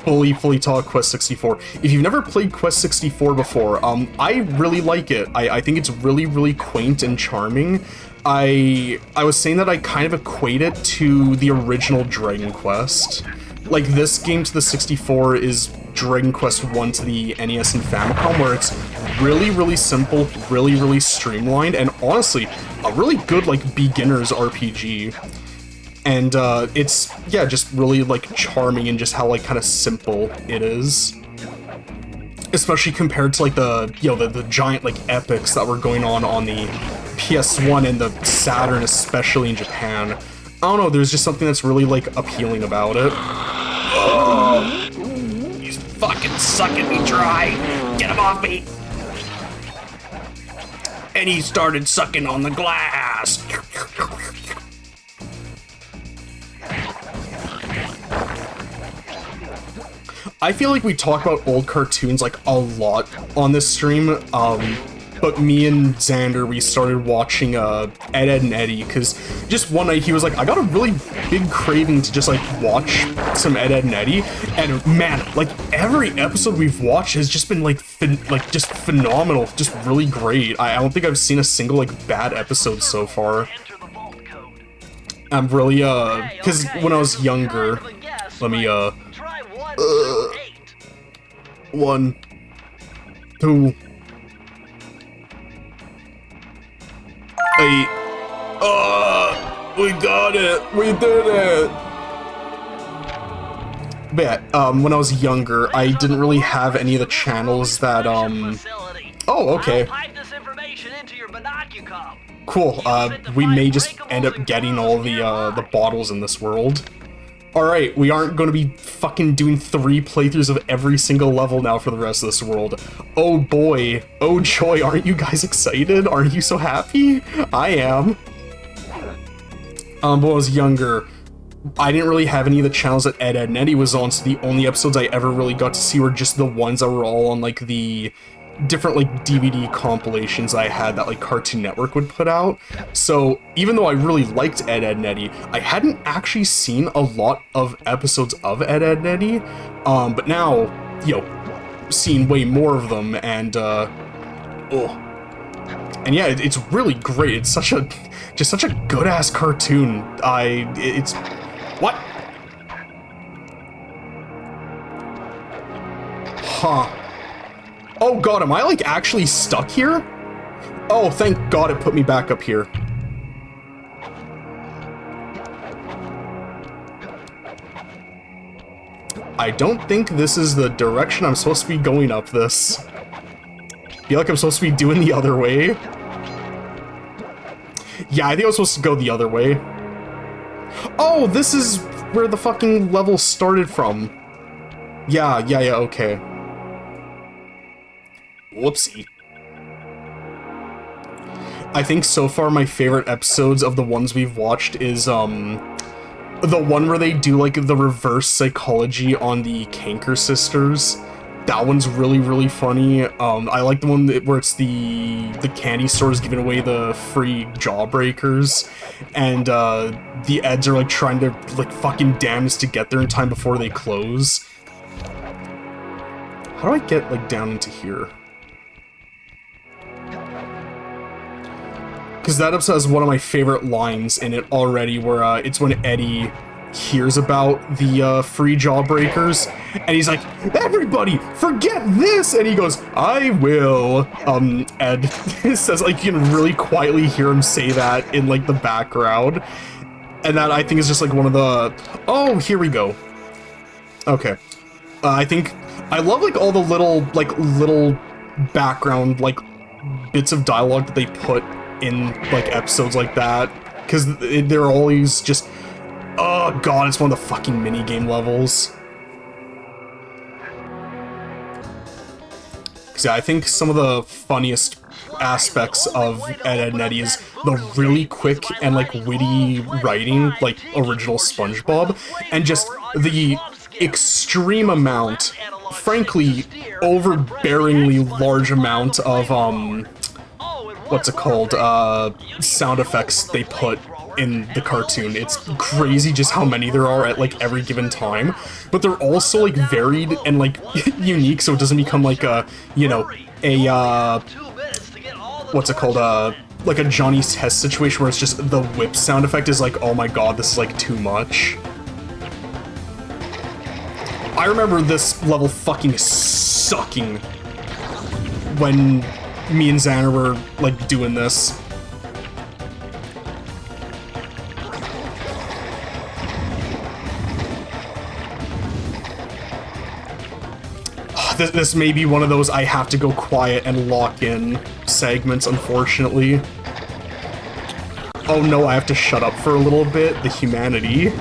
fully taught Quest 64. If you've never played Quest 64 before, I really like it. I think it's really quaint and charming. I was saying that I kind of equate it to the original Dragon Quest. Like, this game to the 64 is Dragon Quest 1 to the NES and Famicom, where it's really simple, really streamlined, and honestly, a really good, like, beginner's RPG. And, it's, yeah, just really, like, charming and just how, like, kind of simple it is. Especially compared to, like, the, you know, the giant, like, epics that were going on the PS1 and the Saturn, especially in Japan. I don't know, there's just something that's really, like, appealing about it. Oh, he's fucking sucking me dry. Get him off me. And he started sucking on the glass. I feel like we talk about old cartoons, like, a lot on this stream, but me and Xander, we started watching, Ed, Edd n Eddy, because just one night he was like, I got a really big craving to just, like, watch some Ed, Edd n Eddy, and man, like, every episode we've watched has just been, like, just phenomenal, just really great. I don't think I've seen a single, like, bad episode so far. I'm really, because when I was younger, let me, 1, 2, 8. We got it! We did it! But yeah, when I was younger, I didn't really have any of the channels that, Oh, okay. Cool, we may just end up getting all the bottles in this world. Alright, we aren't going to be fucking doing 3 playthroughs of every single level now for the rest of this world. Oh boy, oh joy, aren't you guys excited? Aren't you so happy? I am. But when I was younger, I didn't really have any of the channels that Ed, Edd n Eddy was on, so the only episodes I ever really got to see were just the ones that were all on, like, the different, like, DVD compilations I had that, like, Cartoon Network would put out. So even though I really liked Ed, Edd n Eddy, I hadn't actually seen a lot of episodes of Ed, Edd n Eddy, but now, you know, seeing way more of them, and and yeah, it's really great. It's such a good-ass cartoon. It's... What? Huh. Oh god, am I, like, actually stuck here? Oh, thank god it put me back up here. I don't think this is the direction I'm supposed to be going up this. I feel like I'm supposed to be doing the other way. Yeah, I think I was supposed to go the other way. Oh, this is where the fucking level started from. Yeah, okay. Whoopsie. I think so far my favorite episodes of the ones we've watched is, the one where they do, like, the reverse psychology on the Canker sisters. That one's really funny. I like the one where it's the candy stores giving away the free jawbreakers, and, the Eds are, like, trying to, like, fucking damage to get there in time before they close. How do I get, like, down into here? Because that episode has one of my favorite lines in it already, where it's when Eddie hears about the free jawbreakers, and he's like, everybody, forget this! And he goes, I will. Ed says, like, you can really quietly hear him say that in, like, the background. And that, I think, is just, like, one of the... Oh, here we go. Okay. I think I love like all the little background like bits of dialogue that they put in like episodes like that, because they're always just, oh god, it's one of the fucking mini game levels. Because yeah, I think some of the funniest aspects of Ed, Edd n Eddy is the really quick and like witty writing, like original SpongeBob, and just the extreme amount, frankly, overbearingly large amount of what's it called, sound effects they put in the cartoon. It's crazy just how many there are at like every given time, but they're also like varied and like unique, so it doesn't become like a, you know, a what's it called, like a Johnny's Test situation where it's just the whip sound effect is like, oh my god, this is like too much. I remember this level fucking sucking when me and Xander were like doing this. This may be one of those I have to go quiet and lock in segments, unfortunately. Oh no, I have to shut up for a little bit. The humanity.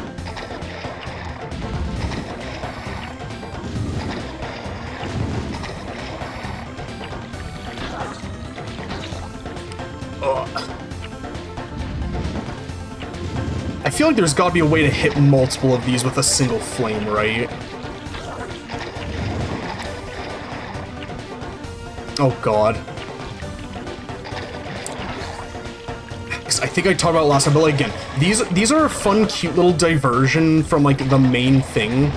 I feel like there's gotta be a way to hit multiple of these with a single flame, right? Oh god. I think I talked about it last time, but like, again, these are a fun, cute little diversion from like the main thing.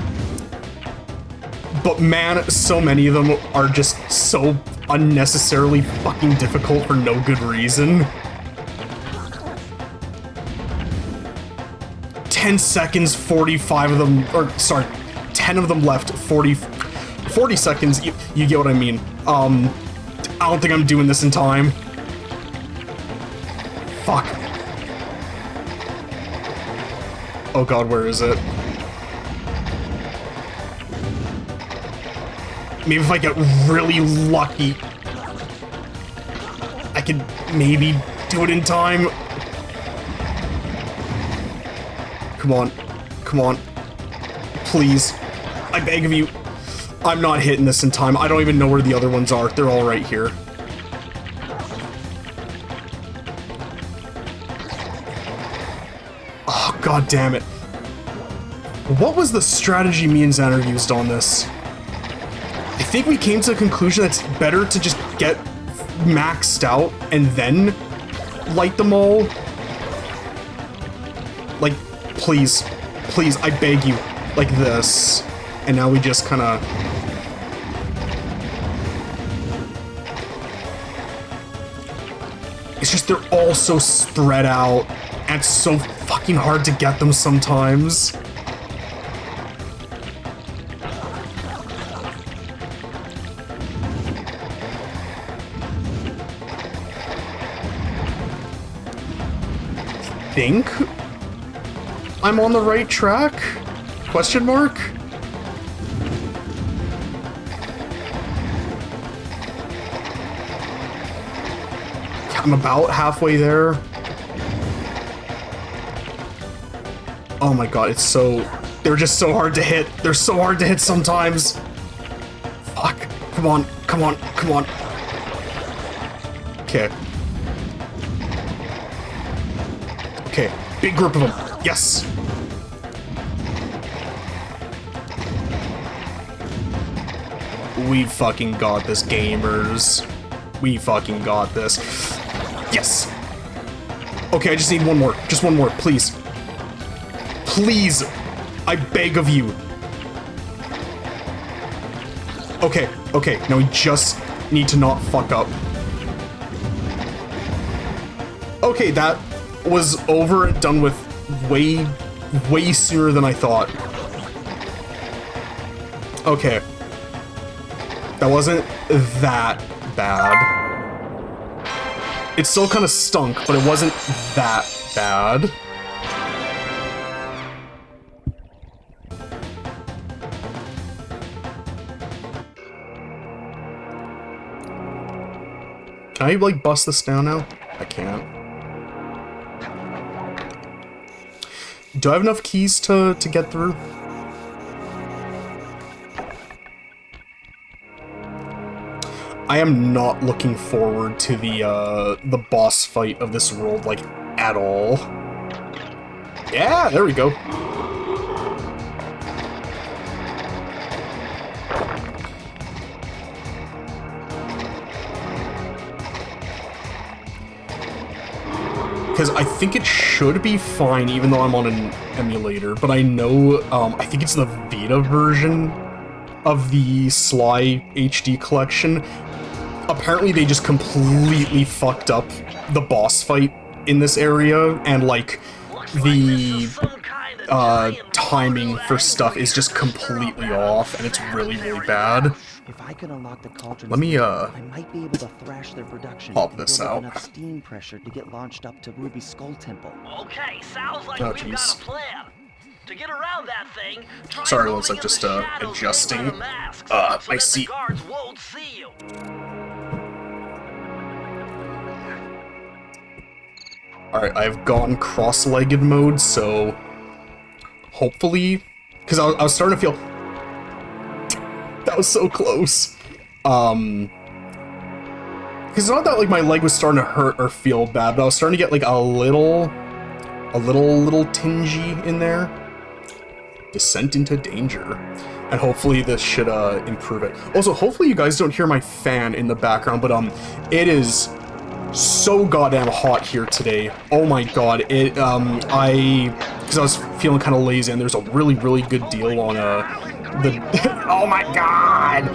But man, so many of them are just so unnecessarily fucking difficult for no good reason. 10 seconds, 45 of them, or sorry, 10 of them left, 40 seconds, you get what I mean. I don't think I'm doing this in time. Fuck. Oh god, where is it? Maybe if I get really lucky, I can maybe do it in time. Come on. Come on. Please. I beg of you. I'm not hitting this in time. I don't even know where the other ones are. They're all right here. Oh, god damn it. What was the strategy me and Xander used on this? I think we came to the conclusion that it's better to just get maxed out and then light them all. Like, please. Please, I beg you. Like this. And now we just kind of... It's just they're all so spread out, and it's so fucking hard to get them sometimes. Think I'm on the right track? Question mark? I'm about halfway there. Oh my god, it's so... They're just so hard to hit. They're so hard to hit sometimes. Fuck. Come on, come on, come on. Okay. Okay, big group of them. Yes! We fucking got this, gamers. We fucking got this. Yes! Okay, I just need one more. Just one more, please. Please! I beg of you. Okay, okay, now we just need to not fuck up. Okay, that was over and done with way sooner than I thought. Okay. That wasn't that bad. It still kind of stunk, but it wasn't that bad. Can I, like, bust this down now? I can't. Do I have enough keys to get through? I am not looking forward to the boss fight of this world, like, at all. Yeah, there we go. Because I think it should be fine, even though I'm on an emulator, but I know, I think it's the Vita version of the Sly HD collection. Apparently they just completely fucked up the boss fight in this area, and, like, the timing for stuff is just completely off, and it's really, really bad. If I can unlock the cauldrons, Let me, I might be able to thrash their production pop and this build up out. enough steam pressure to get launched up to Ruby's Skull Temple. Okay, sounds like Oh, we've got jeez. a plan. To get around that thing, try Sorry, moving looks like in just, the shadows adjusting. near the masks, I so that see. the guards won't see you. Alright, I've gone cross-legged mode, so hopefully, because I was starting to feel, that was so close. Because it's not that, like, my leg was starting to hurt or feel bad, but I was starting to get, like, a little tingy in there. Descent into danger. And hopefully this should, improve it. Also, hopefully you guys don't hear my fan in the background, but, it is so goddamn hot here today. Oh my god, because I was feeling kind of lazy, and there's a really, really good deal on, the, oh my god!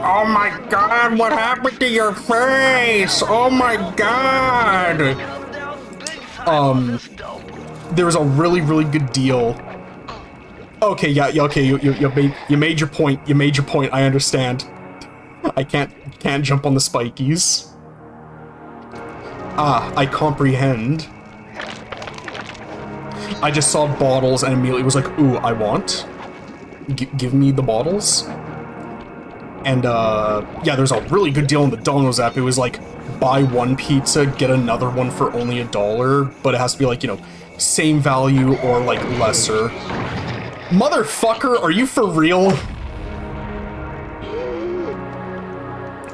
Oh my god, what happened to your face? Oh my god! There was a really, really good deal. Okay, yeah, okay, you made your point. You made your point. I understand. I can't jump on the spikies. Ah, I comprehend. I just saw bottles and immediately was like, ooh, I want. Give me the bottles. And, yeah, there's a really good deal on the Domino's app. It was like, buy one pizza, get another one for only $1, but it has to be like, you know, same value or, like, lesser. Motherfucker, are you for real?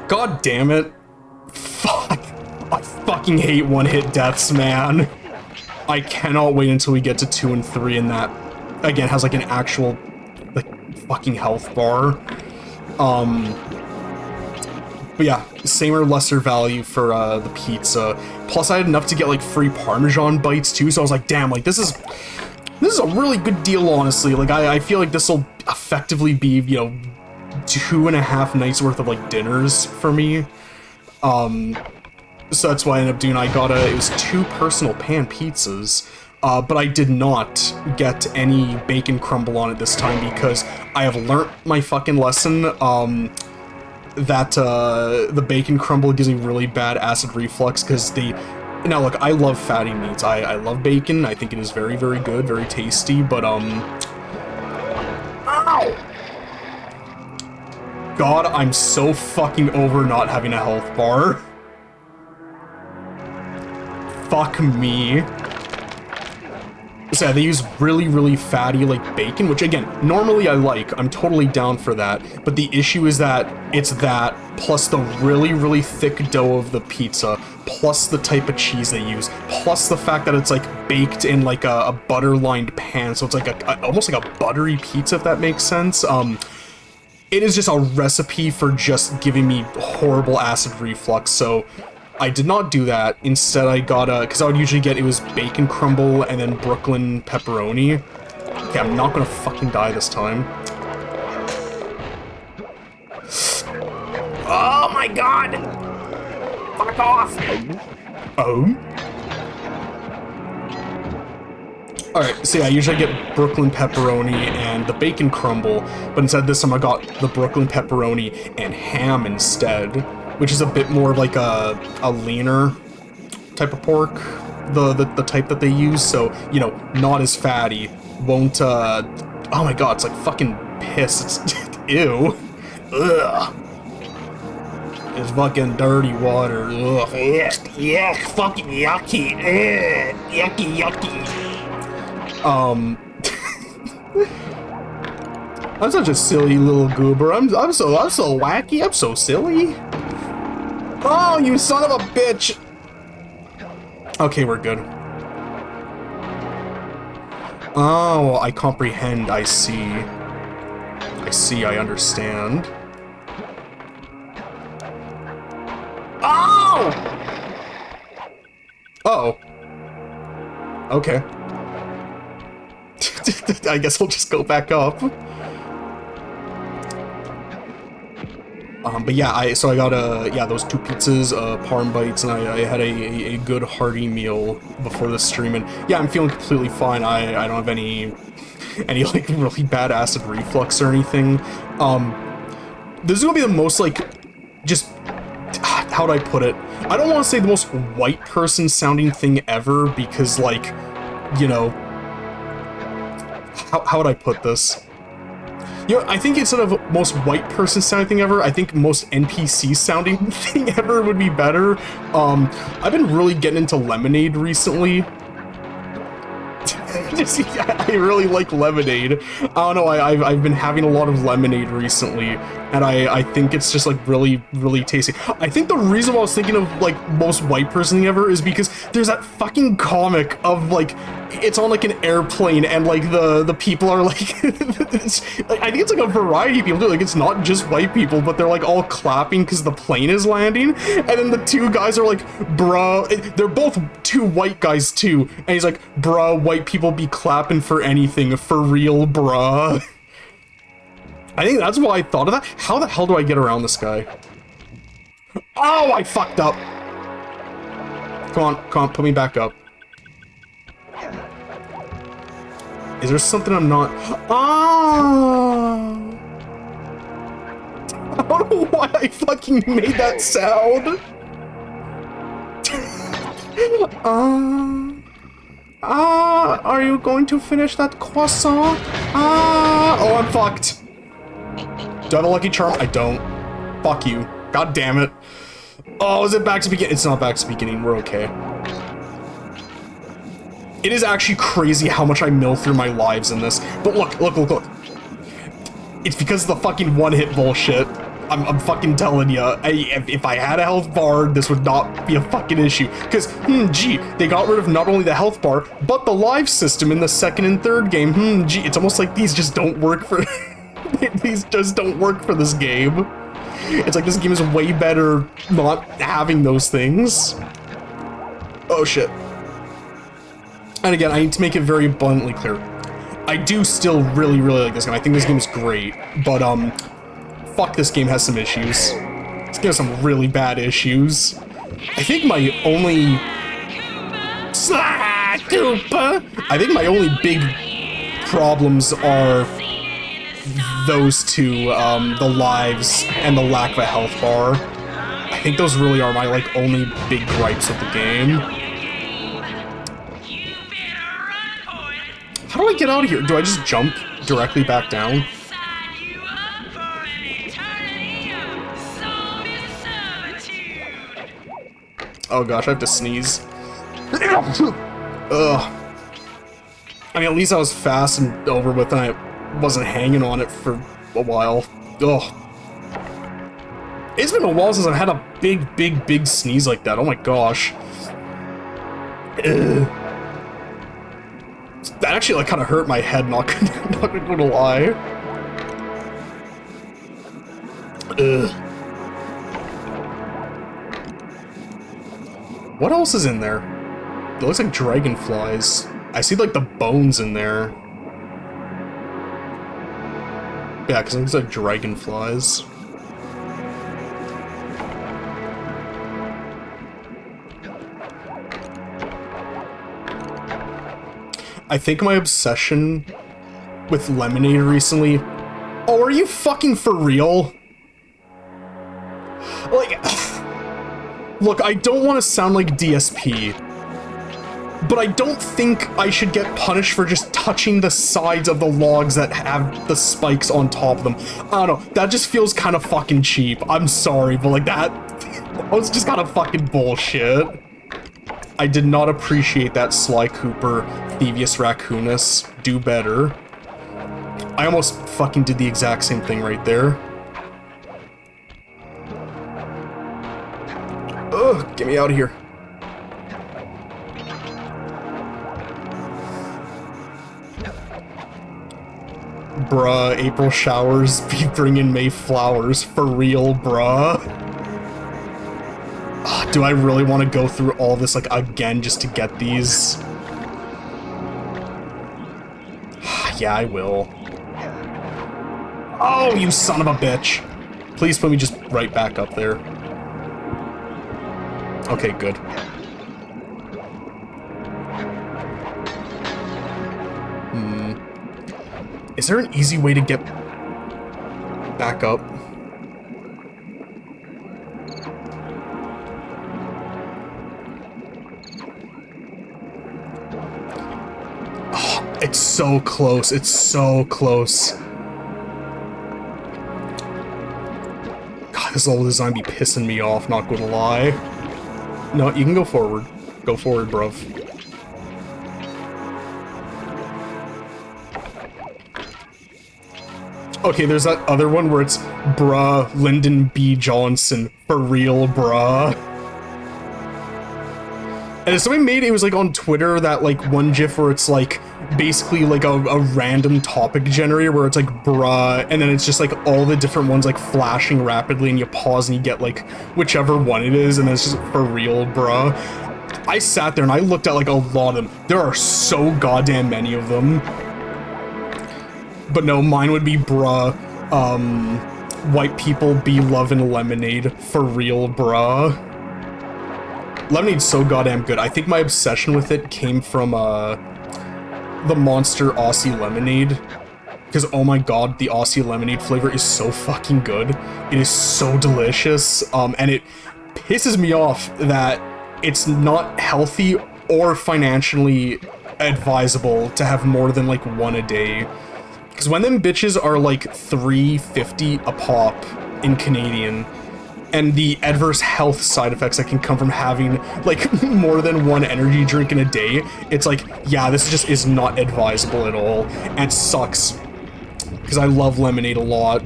God damn it. Fuck. I fucking hate one-hit deaths, man. I cannot wait until we get to 2 and 3 and that, again, has, like, an actual, like, fucking health bar. But yeah, same or lesser value for, the pizza. Plus I had enough to get, like, free Parmesan bites, too, so I was like, damn, like, this is a really good deal, honestly. Like, I feel like this'll effectively be, you know, 2.5 nights worth of, like, dinners for me. So that's why I ended up doing, it was 2 personal pan pizzas. But I did not get any bacon crumble on it this time because I have learnt my fucking lesson, that, the bacon crumble gives me really bad acid reflux because now look, I love fatty meats, I love bacon, I think it is very, very good, very tasty, but, ow! God, I'm so fucking over not having a health bar. Fuck me. So yeah, they use really, really fatty, like, bacon, which, again, normally I like. I'm totally down for that. But the issue is that it's that, plus the really, really thick dough of the pizza, plus the type of cheese they use, plus the fact that it's, like, baked in, like, a butter-lined pan, so it's, like, almost like a buttery pizza, if that makes sense. It is just a recipe for just giving me horrible acid reflux, so I did not do that. Instead, I got because I would usually get, it was bacon crumble and then Brooklyn pepperoni. Okay, I'm not gonna fucking die this time. Oh my god! Fuck off! Oh? Alright, so yeah, I usually get Brooklyn pepperoni and the bacon crumble, but instead this time I got the Brooklyn pepperoni and ham instead, which is a bit more like a leaner type of pork, the type that they use, so, you know, not as fatty, won't, oh my god, it's like fucking piss, it's, ew, ugh. It's fucking dirty water. Ugh. Yuck, fucking yucky. Yucky, yucky. I'm such a silly little goober. I'm so wacky. I'm so silly. Oh, you son of a bitch. Okay, we're good. Oh, I comprehend. I see. I understand. Oh! Uh-oh. Okay. I guess I'll just go back up. But yeah, so I got those 2 pizzas, parm bites, and I had a good hearty meal before the stream, and yeah, I'm feeling completely fine. I don't have any like really bad acid reflux or anything. This is gonna be the most like, just, how do I put it? I don't want to say the most white person sounding thing ever, because like, you know, how would I put this? You know, I think instead of most white person sounding thing ever, I think most NPC sounding thing ever would be better. I've been really getting into lemonade recently. I really like lemonade. I don't know, I've been having a lot of lemonade recently, and I think it's just like really, really tasty. I think the reason why I was thinking of like most white person thing ever is because there's that fucking comic of like, it's on like an airplane and like the people are like, like, I think it's like a variety of people too. Like, it's not just white people, but they're like all clapping because the plane is landing, and then the 2 guys are like, bruh, they're both 2 white guys too, and he's like, bruh, white people be clapping for anything, for real, bruh. I think that's why I thought of that. How the hell do I get around this guy? Oh, I fucked up. Come on, put me back up. Is there something I'm not? Ah! I don't know why I fucking made that sound. Are you going to finish that croissant? Oh, I'm fucked. Do I have a lucky charm? I don't. Fuck you. God damn it. Oh, is it back to beginning? It's not back to beginning. We're okay. It is actually crazy how much I mill through my lives in this. But look. It's because of the fucking one-hit bullshit. I'm fucking telling ya. If I had a health bar, this would not be a fucking issue. Because, gee, they got rid of not only the health bar, but the live system in the 2nd and 3rd game. Gee, it's almost like these just don't work for... these just don't work for this game. It's like this game is way better not having those things. Oh, shit. And again, I need to make it very abundantly clear. I do still really, really like this game. I think this game is great, but, fuck, this game has some issues. This game has some really bad issues. I think my only... I think my only big problems are those 2, the lives and the lack of a health bar. I think those really are my, like, only big gripes with the game. How do I get out of here? Do I just jump directly back down? Oh gosh, I have to sneeze. Ugh. I mean, at least I was fast and over with, and I wasn't hanging on it for a while. Ugh. It's been a while since I've had a big sneeze like that. Oh my gosh. Ugh. That actually, like, kind of hurt my head, not gonna lie. Ugh. What else is in there? It looks like dragonflies. I see, like, the bones in there. Yeah, because it looks like dragonflies. I think my obsession with lemonade recently... Oh, are you fucking for real? Like... Look, I don't want to sound like DSP, but I don't think I should get punished for just touching the sides of the logs that have the spikes on top of them. I don't know, that just feels kind of fucking cheap. I'm sorry, but like that Oh, it's just kind of fucking bullshit. I did not appreciate that Sly Cooper, Thievius Raccoonus. Do better. I almost fucking did the exact same thing right there. Ugh, get me out of here. Bruh, April showers be bringing May flowers. For real, bruh. Do I really want to go through all this, like, again just to get these? Yeah, I will. Oh, you son of a bitch. Please put me just right back up there. Okay, good. Is there an easy way to get back up? Oh, it's so close. It's so close. God, this level design be pissing me off, not gonna lie. No, you can go forward. Go forward, bruv. Okay, there's that other one where it's bruh, Lyndon B. Johnson. For real, bruh. And if somebody made it was like on Twitter, that like one GIF where it's like basically like a random topic generator where it's like bruh, and then it's just like all the different ones like flashing rapidly, and you pause and you get like whichever one it is, and it's just for real, bruh. I sat there and I looked at like a lot of them. There are so goddamn many of them. But no, mine would be bruh, white people be loving lemonade. For real, bruh. Lemonade's so goddamn good. I think my obsession with it came from, the Monster Aussie Lemonade. Because, oh my god, the Aussie Lemonade flavor is so fucking good. It is so delicious, and it pisses me off that it's not healthy or financially advisable to have more than, like, one a day. Because when them bitches are like $3.50 a pop in Canadian, and the adverse health side effects that can come from having like more than one energy drink in a day, it's like, yeah, this just is not advisable at all, and it sucks. Because I love lemonade a lot.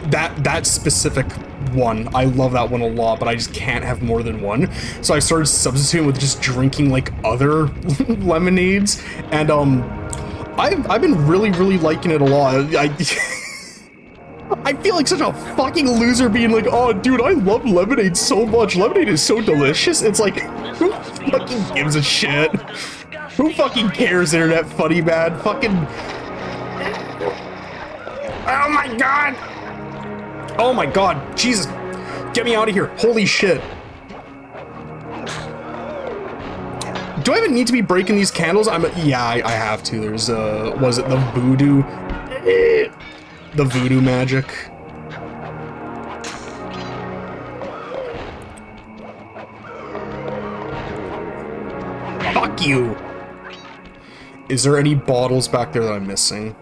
That specific one, I love that one a lot, but I just can't have more than one. So I started substituting with just drinking like other lemonades, and I've been really liking it a lot. I feel like such a fucking loser being like, oh dude, I love lemonade so much. Lemonade is so delicious. It's like, who fucking gives a shit? Who fucking cares, internet funny man? Fucking... Oh my god! Oh my god, Jesus. Get me out of here. Holy shit. Do I even need to be breaking these candles? Yeah, I have to. There's, was it the voodoo? The voodoo magic. Fuck you! Is there any bottles back there that I'm missing?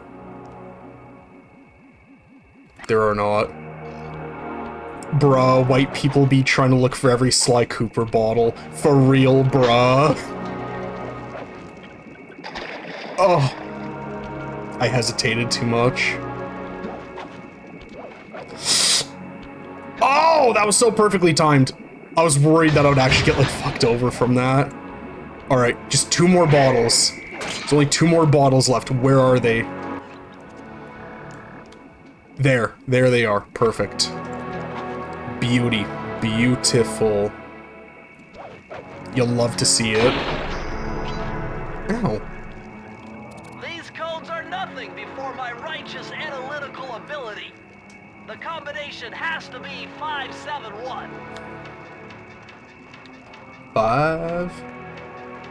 There are not. Bruh, white people be trying to look for every Sly Cooper bottle. For real, bruh. Oh. I hesitated too much. Oh, that was so perfectly timed. I was worried that I would actually get, like, fucked over from that. Alright, just 2 more bottles. There's only 2 more bottles left. Where are they? There. There they are. Perfect. Beauty. Beautiful. You'll love to see it. Ow. These codes are nothing before my righteous analytical ability. The combination has to be 571. 5,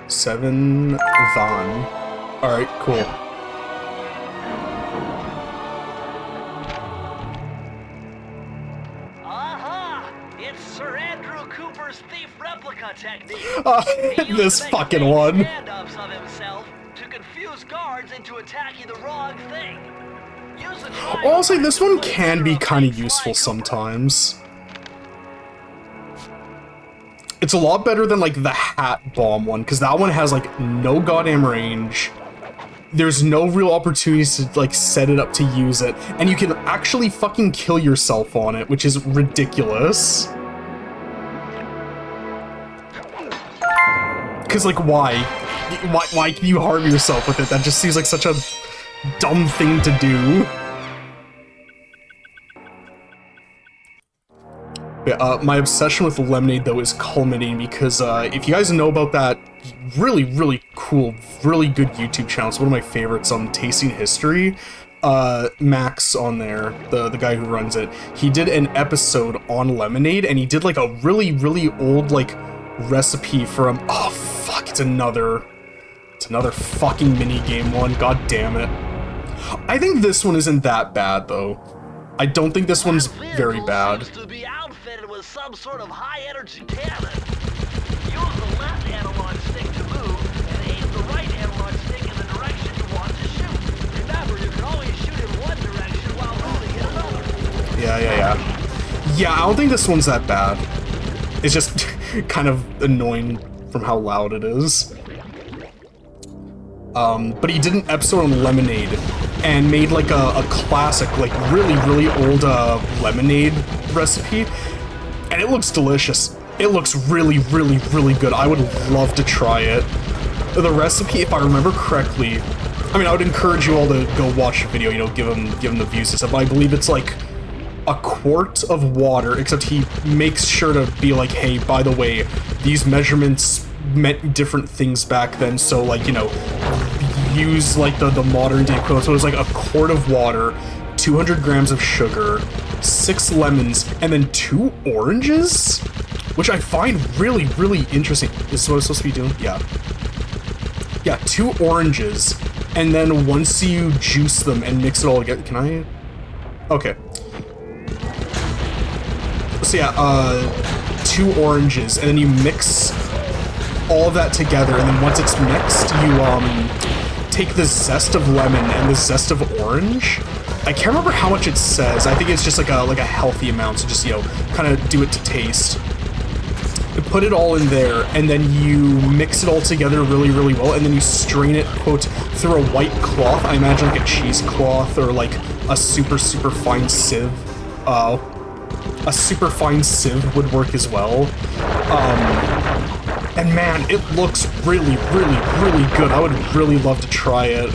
7, Von. Alright, cool. It's Sir Andrew Cooper's thief replica technique. This fucking one. Stand-ups of himself to confuse guards into attacking the wrong thing. Honestly, this one can be kind of useful sometimes. It's a lot better than, like, the hat bomb one, because that one has, like, no goddamn range. There's no real opportunities to, like, set it up to use it, and you can actually fucking kill yourself on it, which is ridiculous. Because, like, why? Why can you harm yourself with it? That just seems like such a dumb thing to do. Yeah, my obsession with lemonade, though, is culminating because if you guys know about that really, really cool, really good YouTube channel, it's one of my favorites on Tasting History, Max on there, the guy who runs it, he did an episode on lemonade, and he did, like, a really, really old, like, recipe from, oh, fuck, it's another fucking mini-game one, god damn it. I think this one isn't that bad, though. I don't think this one's very bad. Seems to be outfitted with some sort of high-energy cannon. Use the left analog stick to move, and aim the right analog stick in the direction you want to shoot. Remember, you can always shoot in one direction while moving in another. Yeah. Yeah, I don't think this one's that bad. It's just kind of annoying from how loud it is. But he did an episode on lemonade and made like a classic, like really, really old lemonade recipe, and it looks delicious. It looks really, really, really good. I would love to try it. The recipe, if I remember correctly, I mean, I would encourage you all to go watch the video, you know, give him the views and stuff. I believe it's like a quart of water, except he makes sure to be like, hey, by the way, these measurements meant different things back then, so like, you know, use like the modern day equivalent. So it was like a quart of water, 200 grams of sugar, 6 lemons, and then 2 oranges, which I find really, really interesting. Is this what I'm supposed to be doing? Yeah, 2 oranges, and then once you juice them and mix it all together, can I? Okay. So yeah, 2 oranges, and then you mix all of that together, and then once it's mixed, you take the zest of lemon and the zest of orange. I can't remember how much it says. I think it's just like a healthy amount, so just, you know, kind of do it to taste. You put it all in there, and then you mix it all together really, really well, and then you strain it, quote, through a white cloth. I imagine like a cheesecloth or like a super, super fine sieve. A super fine sieve would work as well. And man, it looks really, really, really good. I would really love to try it.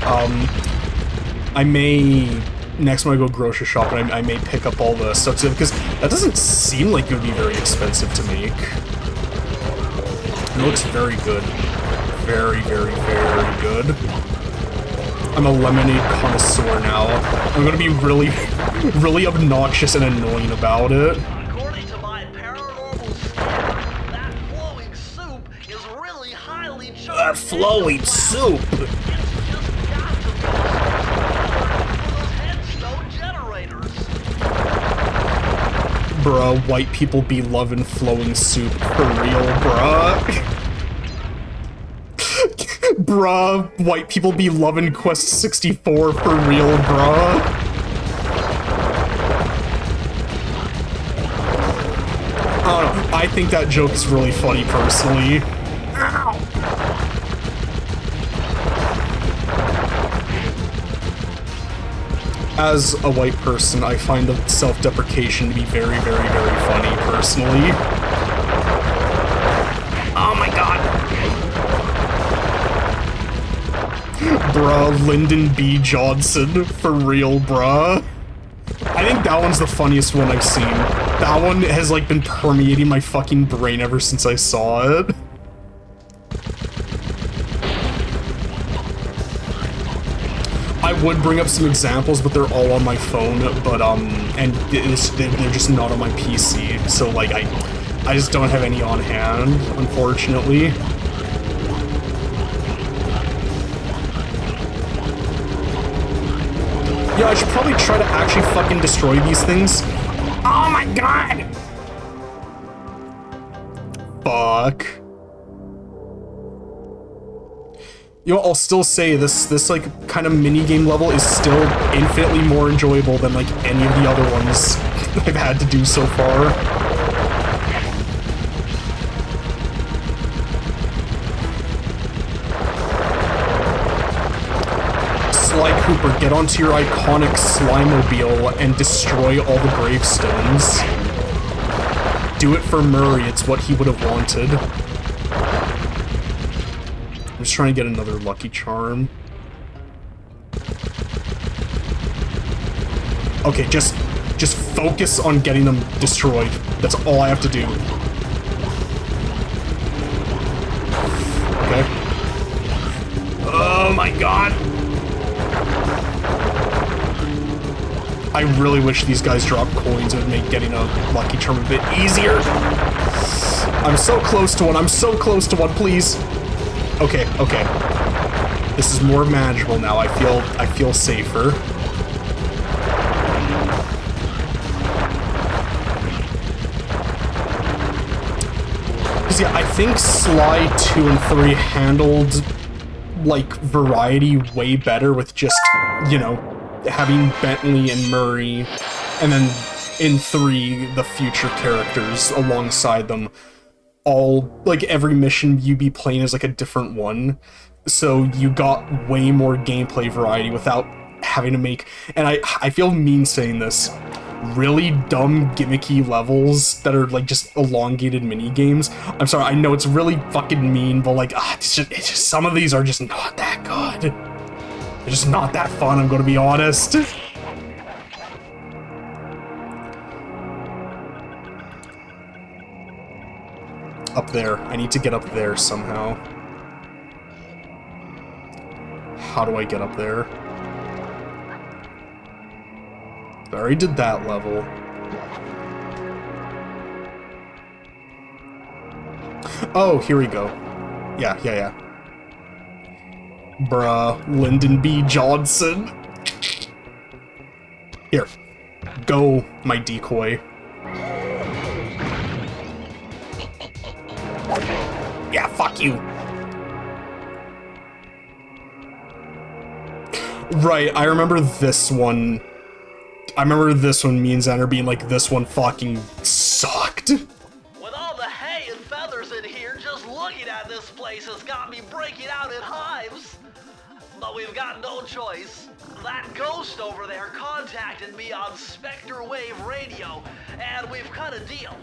I may, next time I go grocery shopping, I may pick up all the stuff too, because that doesn't seem like it would be very expensive to make. It looks very good. Very, very, very good. I'm a lemonade connoisseur now. I'm gonna be really, really obnoxious and annoying about it. According to my paranormal scanner, that flowing soup is really highly charged. Flowing soup! It's just got to be for those headstone generators. Bruh, white people be loving flowing soup. For real, bruh. Bruh, white people be loving Quest 64 for real, bruh. I don't know, I think that joke is really funny personally. Ow. As a white person, I find the self-deprecation to be very, very, very funny personally. Oh my god! Bruh, Lyndon B. Johnson, for real, bruh. I think that one's the funniest one I've seen. That one has, like, been permeating my fucking brain ever since I saw it. I would bring up some examples, but they're all on my phone, but, and they're just not on my PC, so, like, I just don't have any on hand, unfortunately. Yeah, I should probably try to actually fucking destroy these things. Oh my god! Fuck. You know, I'll still say this like kind of mini-game level is still infinitely more enjoyable than like any of the other ones I've had to do so far. Cooper, get onto your iconic Slimobile and destroy all the gravestones. Do it for Murray, it's what he would have wanted. I'm just trying to get another Lucky Charm. Okay, just focus on getting them destroyed. That's all I have to do. Okay. Oh my god! I really wish these guys dropped coins. It would make getting a Lucky Charm a bit easier. I'm so close to one. I'm so close to one, please. Okay, okay. This is more manageable now. I feel safer. Because yeah, I think Sly 2 and 3 handled like variety way better with just, you know, having Bentley and Murray, and then in 3, the future characters alongside them. All, like, every mission you'd be playing is like a different one, so you got way more gameplay variety without having to make, and I feel mean saying this, really dumb gimmicky levels that are like just elongated mini games. I'm sorry, I know it's really fucking mean, but like, it's just some of these are just not that good. They're just not that fun, I'm gonna be honest. Up there. I need to get up there somehow. How do I get up there? I already did that level. Oh, here we go. Yeah. Bruh, Lyndon B. Johnson. Here. Go, my decoy. Yeah, fuck you. Right, I remember this one. I remember this one, me and Xander being like, this one fucking sucked. With all the hay and feathers in here, just looking at this place has got me breaking out in hives. But we've got no choice. That ghost over there contacted me on Spectre Wave Radio, and we've cut a deal.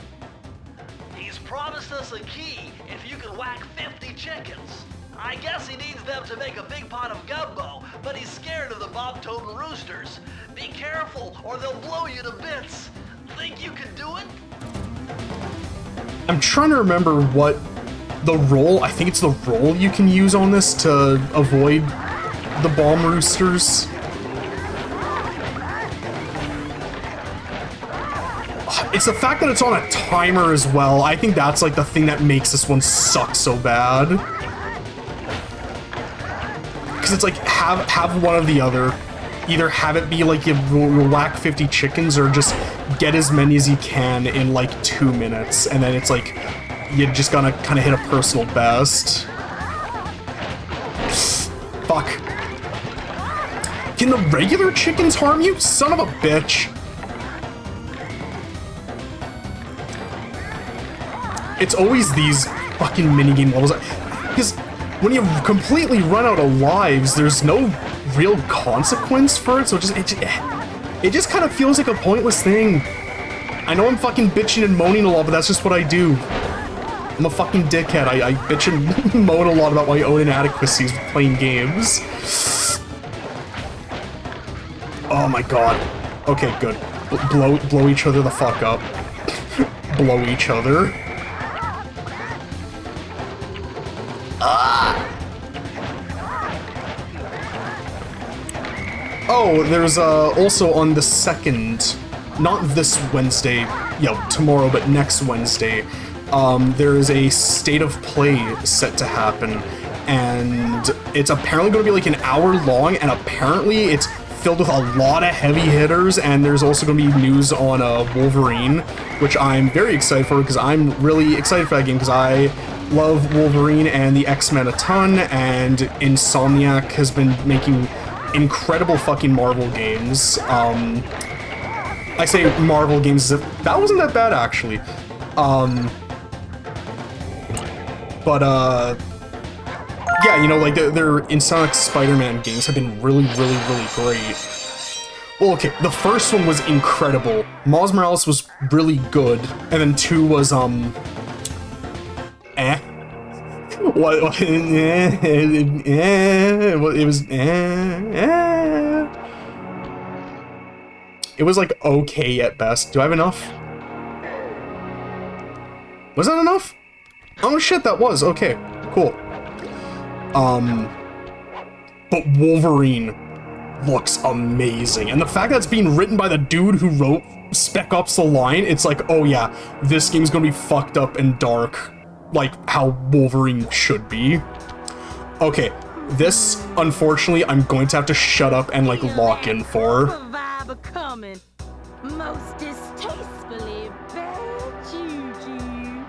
He's promised us a key if you can whack 50 chickens. I guess he needs them to make a big pot of gumbo, but he's scared of the bob-toting roosters. Be careful, or they'll blow you to bits. Think you can do it? I'm trying to remember what the roll, I think it's the roll you can use on this to avoid the bomb roosters. It's the fact that it's on a timer as well. I think that's like the thing that makes this one suck so bad. Because it's like, have one or the other. Either have it be like you whack 50 chickens, or just get as many as you can in like 2 minutes, and then it's like, you just gotta kind of hit a personal best. Fuck. Can the regular chickens harm you? Son of a bitch. It's always these fucking minigame levels. Because when you completely run out of lives, there's no real consequence for it, so it just kind of feels like a pointless thing. I know I'm fucking bitching and moaning a lot, but that's just what I do. I'm a fucking dickhead. I bitch and moan a lot about my own inadequacies with playing games. Oh my god. Okay, good. Blow each other the fuck up. Blow each other. Oh, there's also on the 2nd, not this Wednesday, tomorrow, but next Wednesday, there is a State of Play set to happen, and it's apparently going to be like an hour long, and apparently it's filled with a lot of heavy hitters, and there's also going to be news on Wolverine, which I'm very excited for, because I'm really excited for that game, because I love Wolverine and the X-Men a ton, and Insomniac has been making incredible fucking Marvel games. I say Marvel games as if that wasn't that bad, actually. Yeah, you know, like, their Insonic Spider-Man games have been really, really, really great. Well, okay, the first one was incredible. Miles Morales was really good, and then 2 was, eh. What? It was, It was, like, okay at best. Do I have enough? Was that enough? Oh shit, that was. Okay, cool. But Wolverine looks amazing. And the fact that it's being written by the dude who wrote Spec Ops: The Line, it's like, oh yeah, this game's gonna be fucked up and dark, like how Wolverine should be. Okay, this, unfortunately, I'm going to have to shut up and, like, lock in for. Most distastefully bad juju.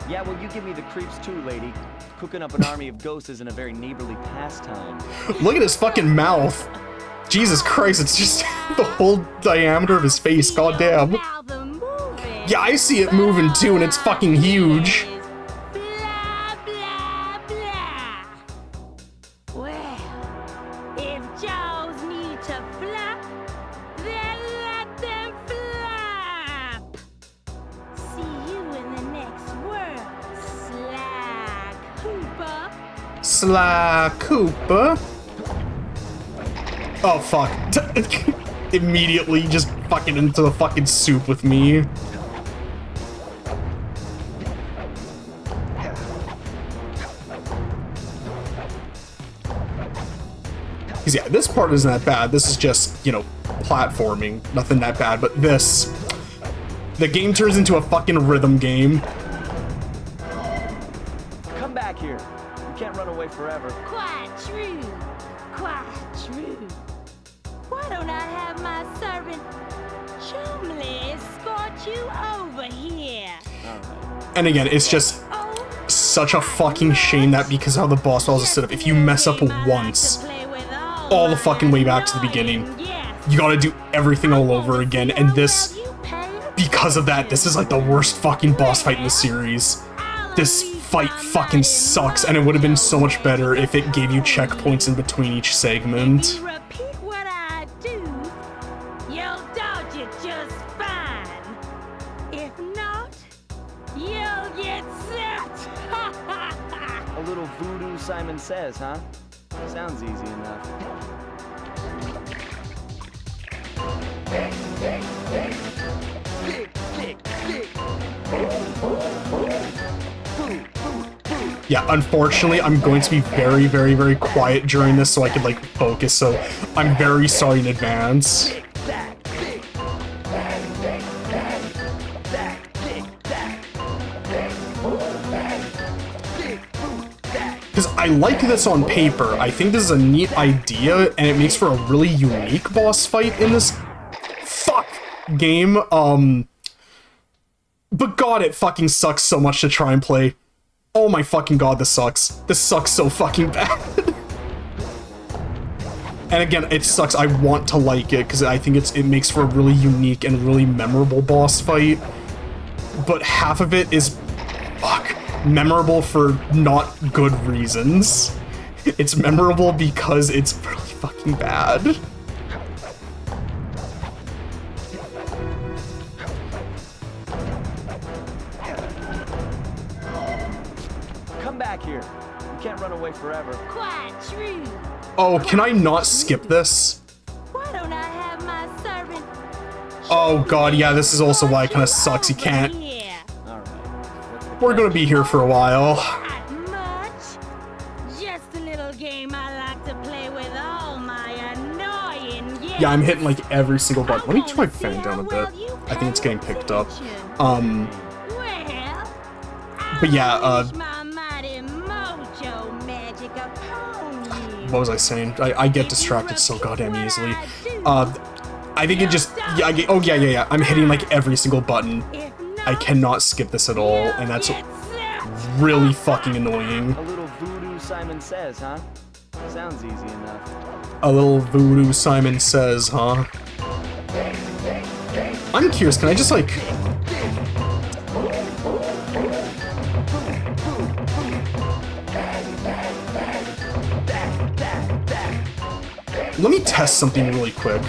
Yeah, well, you give me the creeps too, lady. Cooking up an army of ghosts isn't a very neighborly pastime. Look at his fucking mouth. Jesus Christ, it's just the whole diameter of his face, goddamn. Yeah, I see it moving too, and it's fucking huge. Blah, blah, blah. Well, if Jaws need to flap, then let them flap. See you in the next world, Sly Cooper. Sly Cooper. Oh fuck. Immediately just fucking into the fucking soup with me. Because yeah, this part isn't that bad. This is just, you know, platforming. Nothing that bad, but this... The game turns into a fucking rhythm game. Come back here. You can't run away forever. Quite true. Quite true. Why don't I have my servant Chumley escort you over here? And again, it's just such a fucking shame that because how the boss battles are set up, if you mess up once, all the fucking way back to the beginning, you gotta do everything all over again, and this, because of that, this is like the worst fucking boss fight in the series. This fight fucking sucks, and it would have been so much better if it gave you checkpoints in between each segment. Repeat what I do, you'll dodge it just fine. If not, you'll get set. A little voodoo, Simon Says, huh? Sounds easy enough. Yeah, unfortunately, I'm going to be very, very, very quiet during this so I can, like, focus, so I'm very sorry in advance. Because I like this on paper. I think this is a neat idea, and it makes for a really unique boss fight in this game. But god, it fucking sucks so much to try and play. Oh my fucking god, this sucks. This sucks so fucking bad. And again, it sucks. I want to like it, because I think it makes for a really unique and really memorable boss fight. But half of it is, memorable for not good reasons. It's memorable because it's really fucking bad. Come back here. You can't run away forever. Quite true. Oh, can I not skip this? Why don't I have my servant? Oh god, yeah, this is also why it kind of sucks. You can't. We're gonna be here for a while. Not much. Just a little game I like to play with all my annoying guests. Yeah, I'm hitting like every single button. Let me turn my fan down a bit. I think it's getting picked up. Well, But yeah, my mighty mojo magic upon you. what was I saying? I get distracted so goddamn easily. I think it just, yeah. I'm hitting like every single button. I cannot skip this at all, and that's really fucking annoying. A little voodoo, Simon Says, huh? Sounds easy enough. A little voodoo, Simon Says, huh? I'm curious, can I just like... Let me test something really quick.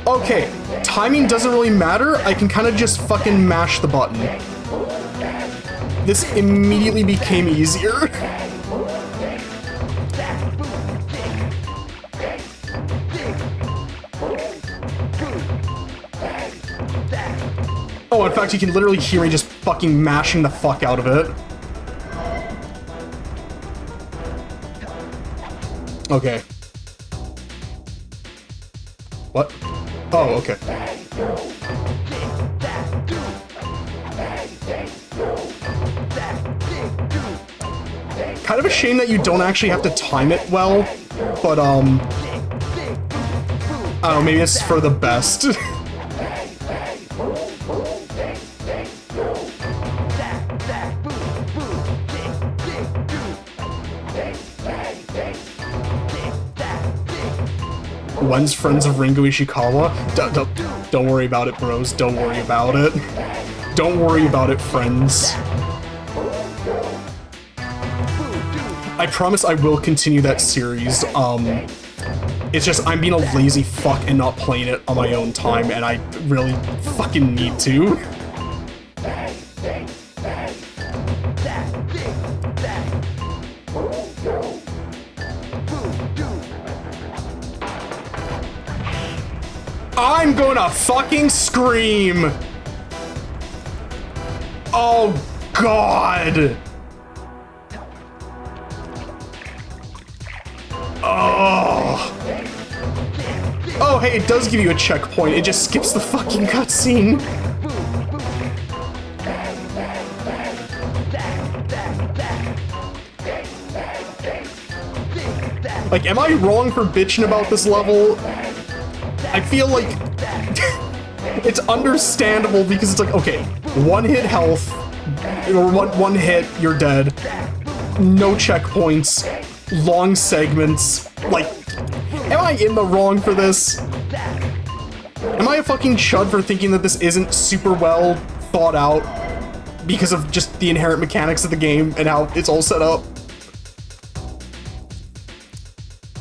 Okay, timing doesn't really matter. I can kind of just fucking mash the button. This immediately became easier. Oh, in fact, you can literally hear me just fucking mashing the fuck out of it. Okay. What? Oh, okay. Kind of a shame that you don't actually have to time it well, but, I don't know, maybe it's for the best. When's Friends of Ringo Ishikawa? Don't worry about it, bros. Don't worry about it. Don't worry about it, friends. I promise I will continue that series. It's just I'm being a lazy fuck and not playing it on my own time, and I really fucking need to. I'm gonna fucking scream! Oh, God! Oh! Oh, hey, it does give you a checkpoint. It just skips the fucking cutscene. Like, am I wrong for bitching about this level? I feel like it's understandable because it's like, okay, one hit health, or one hit, you're dead. No checkpoints, long segments. Like, am I in the wrong for this? Am I a fucking chud for thinking that this isn't super well thought out because of just the inherent mechanics of the game and how it's all set up?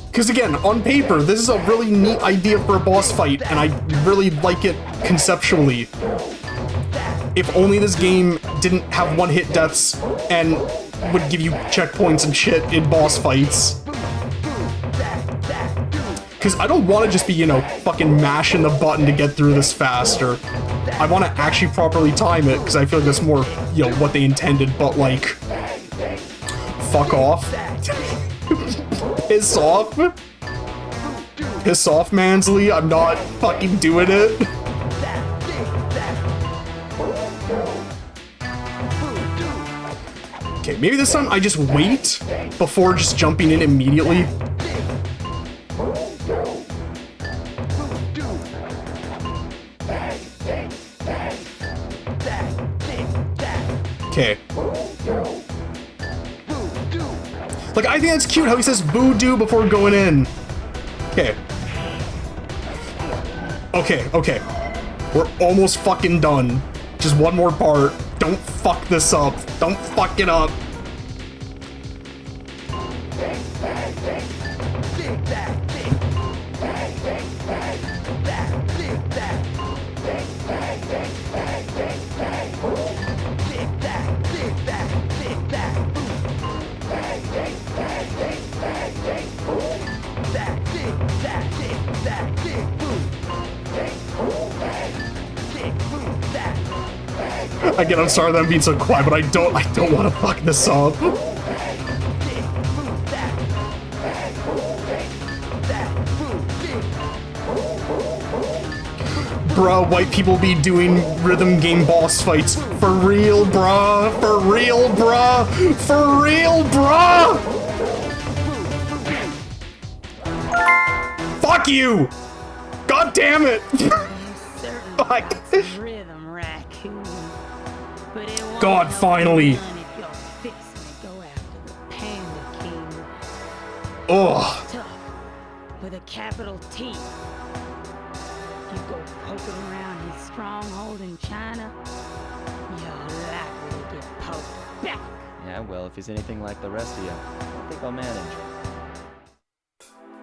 Because again, on paper, this is a really neat idea for a boss fight, and I really like it conceptually. If only this game didn't have one-hit deaths and would give you checkpoints and shit in boss fights. Because I don't want to just be, you know, fucking mashing the button to get through this faster. I want to actually properly time it, because I feel like that's more, you know, what they intended, but like... Fuck off. Piss off. Piss off, Mansley. I'm not fucking doing it. Okay, maybe this time I just wait before just jumping in immediately. Okay. Like, I think that's cute how he says voodoo before going in. Okay. Okay. We're almost fucking done. Just one more part. Don't fuck this up. Don't fuck it up. Again, I'm sorry that I'm being so quiet, but I don't want to fuck this up. Bruh, white people be doing rhythm game boss fights. For real, bruh. For real, bruh. For real, bruh. Fuck you. God damn it. Fuck. God, finally. Ugh. With a capital T. You go poking around his stronghold in China, you're likely to get poked back. Yeah, well, if he's anything like the rest of you, I think I'll manage.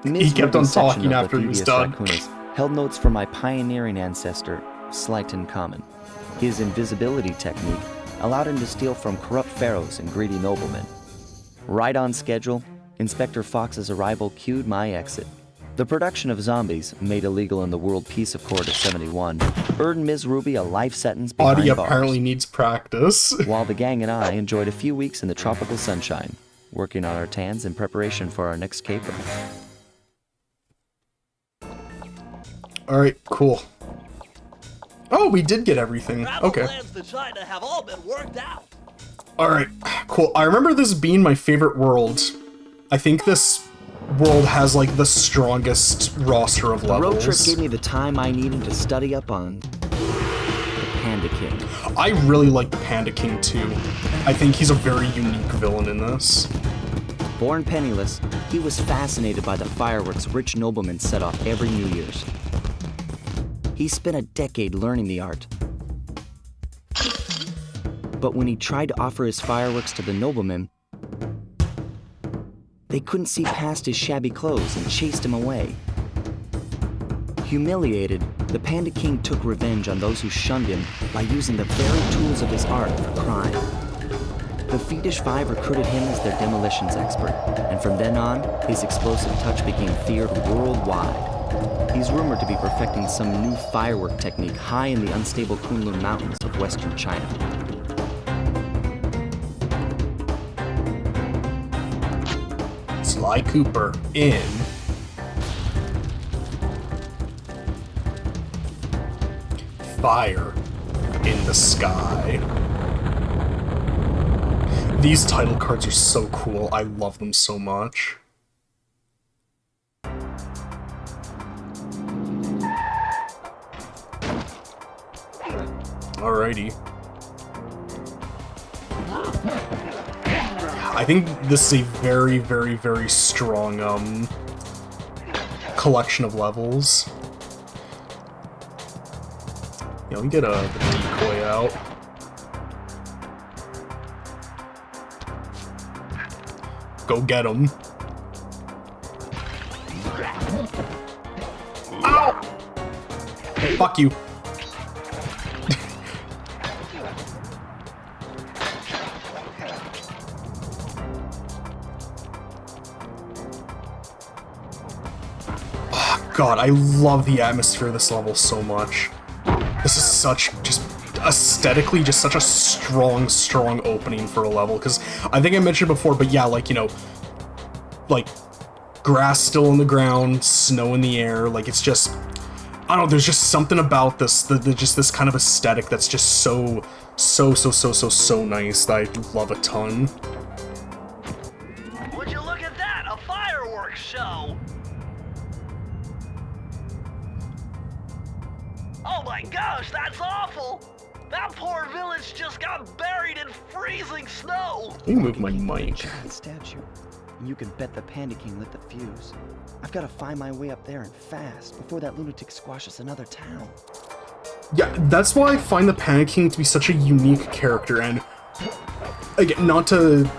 Ms. kept on Ruby's section talking of after the he was Thievius done. Raccoonus held notes from my pioneering ancestor, Slyton Common. His invisibility technique allowed him to steal from corrupt pharaohs and greedy noblemen. Right on schedule, Inspector Fox's arrival cued my exit. The production of zombies, made illegal in the World Peace Accord of 71, earned Ms. Ruby a life sentence behind Audie bars. apparently needs practice. While the gang and I enjoyed a few weeks in the tropical sunshine, working on our tans in preparation for our next caper. Alright, cool. Oh, we did get everything. Travel Okay. plans to China have all been worked out. Alright, cool. I remember this being my favorite world. I think this world has, like, the strongest roster of The levels. road trip gave me the time I needed to study up on the Panda King. I really like the Panda King, too. I think he's a very unique villain in this. Born penniless, he was fascinated by the fireworks rich noblemen set off every New Year's. He spent a decade learning the art. But when he tried to offer his fireworks to the noblemen, they couldn't see past his shabby clothes and chased him away. Humiliated, the Panda King took revenge on those who shunned him by using the very tools of his art for crime. The Fiendish Five recruited him as their demolitions expert, and from then on, his explosive touch became feared worldwide. He's rumored to be perfecting some new firework technique high in the unstable Kunlun Mountains of western China. Sly Cooper in Fire in the Sky. These title cards are so cool. I love them so much. Alrighty. I think this is a very, very, very strong, collection of levels. Yeah, let me get the decoy out. Go get him. Ow! Fuck you. God, I love the atmosphere of this level so much. This is such, just aesthetically, just such a strong, strong opening for a level. Because I think I mentioned before, but yeah, like, you know, like, grass still on the ground, snow in the air, like, it's just, I don't know, there's just something about this, just this kind of aesthetic that's just so nice that I love a ton. Would you look at that? A fireworks show! Oh my gosh, that's awful! That poor village just got buried in freezing snow! Let me move my mic. Giant statue. You can bet the Panda King lit the fuse. I've got to find my way up there and fast before that lunatic squashes another town. Yeah, that's why I find the Panda King to be such a unique character, and again, not to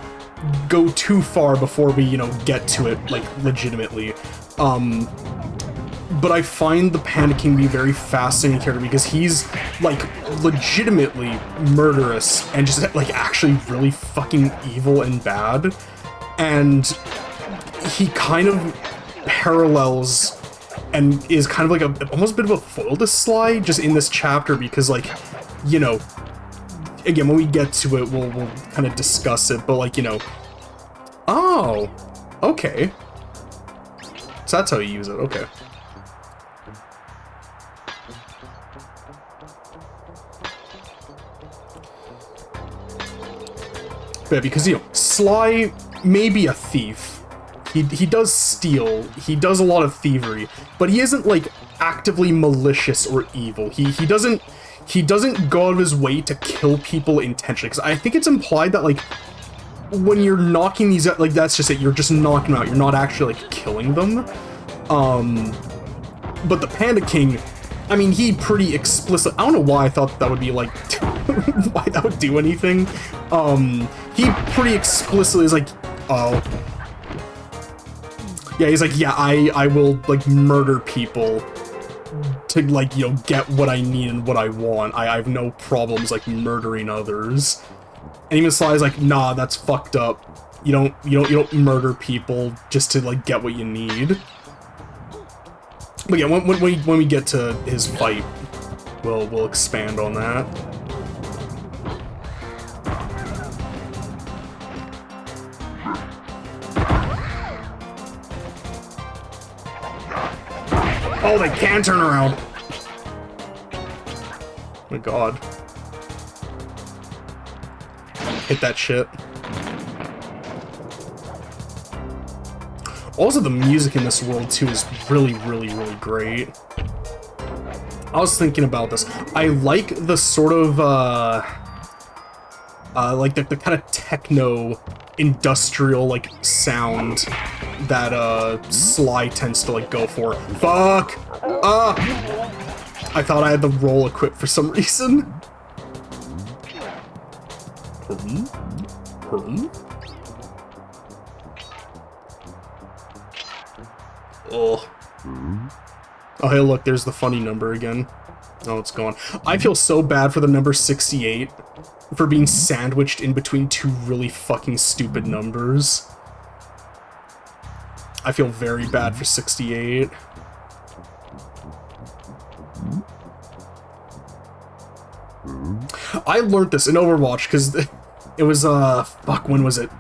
go too far before we, you know, get to it, like, legitimately, but I find the Panda King to be a very fascinating character because he's, like, legitimately murderous and just, like, actually really fucking evil and bad, and he kind of parallels and is kind of like almost a bit of a foil to Sly just in this chapter because, like, you know, again, when we get to it, we'll kind of discuss it, but, like, you know, oh, okay, so that's how you use it, okay. Yeah, because, you know, Sly may be a thief. He does steal, he does a lot of thievery, but he isn't, like, actively malicious or evil. He doesn't go out of his way to kill people intentionally, because I think it's implied that, like, when you're knocking these out, like, that's just it, you're just knocking them out, you're not actually, like, killing them. But the Panda King, I mean, he pretty explicit, I don't know why I thought that would be, like, why that would do anything. He pretty explicitly is like, oh, Yeah, he's like, yeah, I will, like, murder people to, like, you know, get what I need and what I want. I have no problems, like, murdering others. And even Sly's like, nah, that's fucked up. You don't murder people just to, like, get what you need. But yeah, when we get to his fight, we'll expand on that. Oh, they can turn around! Oh my god. Hit that shit. Also, the music in this world, too, is really, really, really great. I was thinking about this. I like the sort of, like the kind of techno, industrial, like, sound that, Sly tends to, like, go for. Fuck! I thought I had the roll equipped for some reason. Oh. Oh, hey, look, there's the funny number again. Oh, it's gone. I feel so bad for the number 68 for being sandwiched in between two really fucking stupid numbers. I feel very bad for 68. I learned this in Overwatch because it was, fuck, when was it?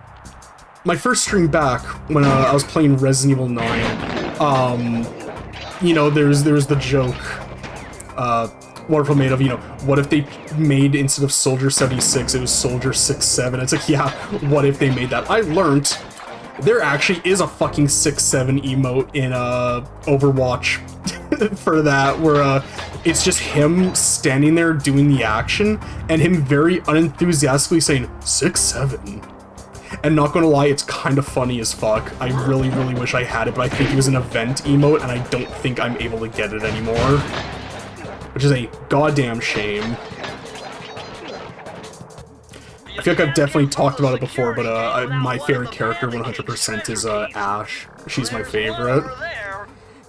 My first stream back when I was playing Resident Evil 9, you know, there's the joke, Waterfall made of, you know, what if they made, instead of Soldier 76, it was Soldier 67? It's like, yeah, what if they made that? I learned there actually is a fucking 6-7 emote in, Overwatch for that, where, it's just him standing there doing the action, and him very unenthusiastically saying, 6-7. And not gonna lie, it's kind of funny as fuck. I really, really wish I had it, but I think it was an event emote, and I don't think I'm able to get it anymore. Which is a goddamn shame. I feel like I've definitely talked about it before, but my favorite character 100% is Ash. She's my favorite.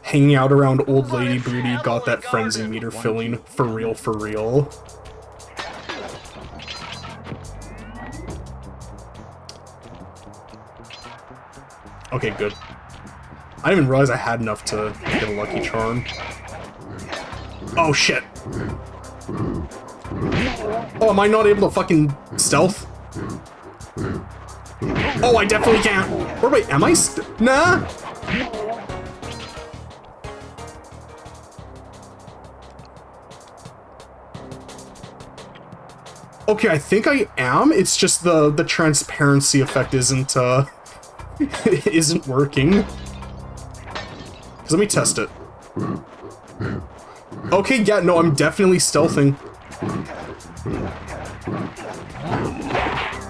Hanging out around old lady booty got that frenzy meter filling. For real, for real. Okay, good. I didn't even realize I had enough to get a lucky charm. Oh, shit. Oh, am I not able to fucking stealth? Oh, I definitely can't. Or wait, am I nah? Okay, I think I am. It's just the transparency effect isn't isn't working. Let me test it. Okay, yeah, no, I'm definitely stealthing.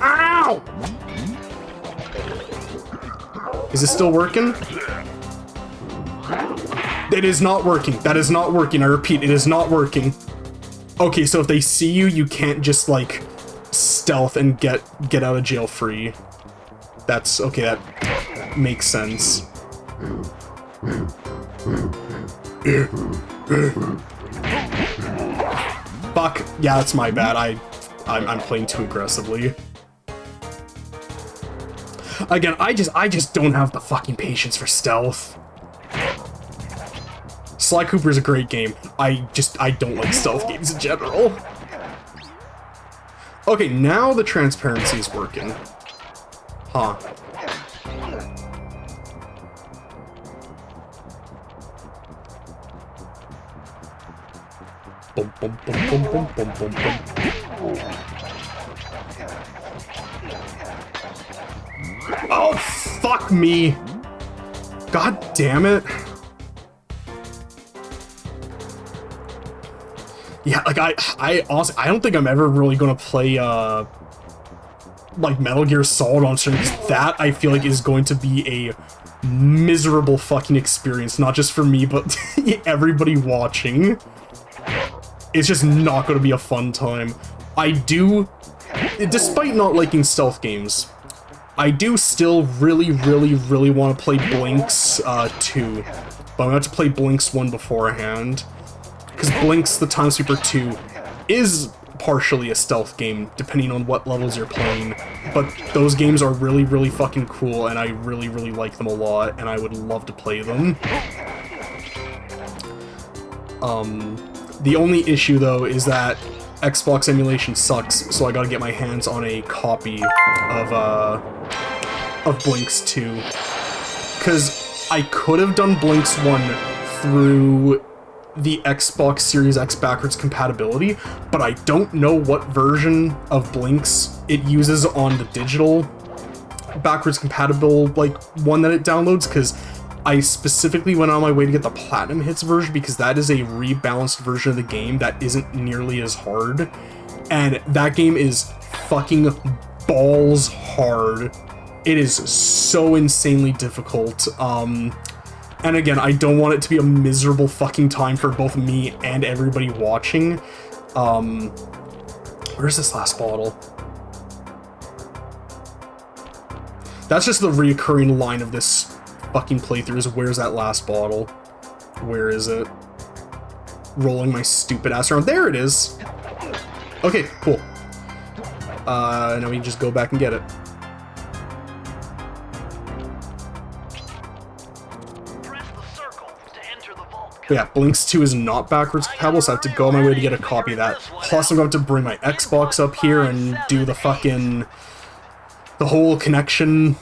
Ow! Is it still working? It is not working. That is not working. I repeat, it is not working. Okay, so if they see you, you can't just, like, stealth and get out of jail free. That's, okay, that makes sense. Fuck. Yeah, that's my bad. I'm playing too aggressively. Again, I just don't have the fucking patience for stealth. Sly Cooper is a great game. I don't like stealth games in general. Okay, now the transparency is working. Huh. Boom, boom, boom, boom, boom, boom, boom, boom. Oh, fuck me. God damn it. Yeah, like, I honestly, I don't think I'm ever really gonna play, like, Metal Gear Solid on stream, because that, I feel like, is going to be a miserable fucking experience, not just for me, but everybody watching. It's just not gonna be a fun time. I do, despite not liking stealth games, I do still really want to play Blinks 2, but I'm going to play Blinks 1 beforehand, because Blinks the Time Sweeper 2 is partially a stealth game, depending on what levels you're playing, but those games are really fucking cool, and I really like them a lot, and I would love to play them. The only issue, though, is that Xbox emulation sucks, so I gotta get my hands on a copy of Blinks 2. Because I could have done Blinks 1 through the Xbox Series X backwards compatibility, but I don't know what version of Blinks it uses on the digital backwards compatible, like, one that it downloads, because I specifically went on my way to get the Platinum Hits version, because that is a rebalanced version of the game that isn't nearly as hard, and that game is fucking balls hard. It is so insanely difficult, and again, I don't want it to be a miserable fucking time for both me and everybody watching. Where's this last bottle? That's just the reoccurring line of this fucking playthrough, is where's that last bottle? Where is it? Rolling my stupid ass around. There it is! Okay, cool. Now we can just go back and get it. But yeah, Blinks 2 is not backwards compatible, so I have to go on my way to get a copy of that. Plus, I'm going to have to bring my Xbox up here and do the whole connection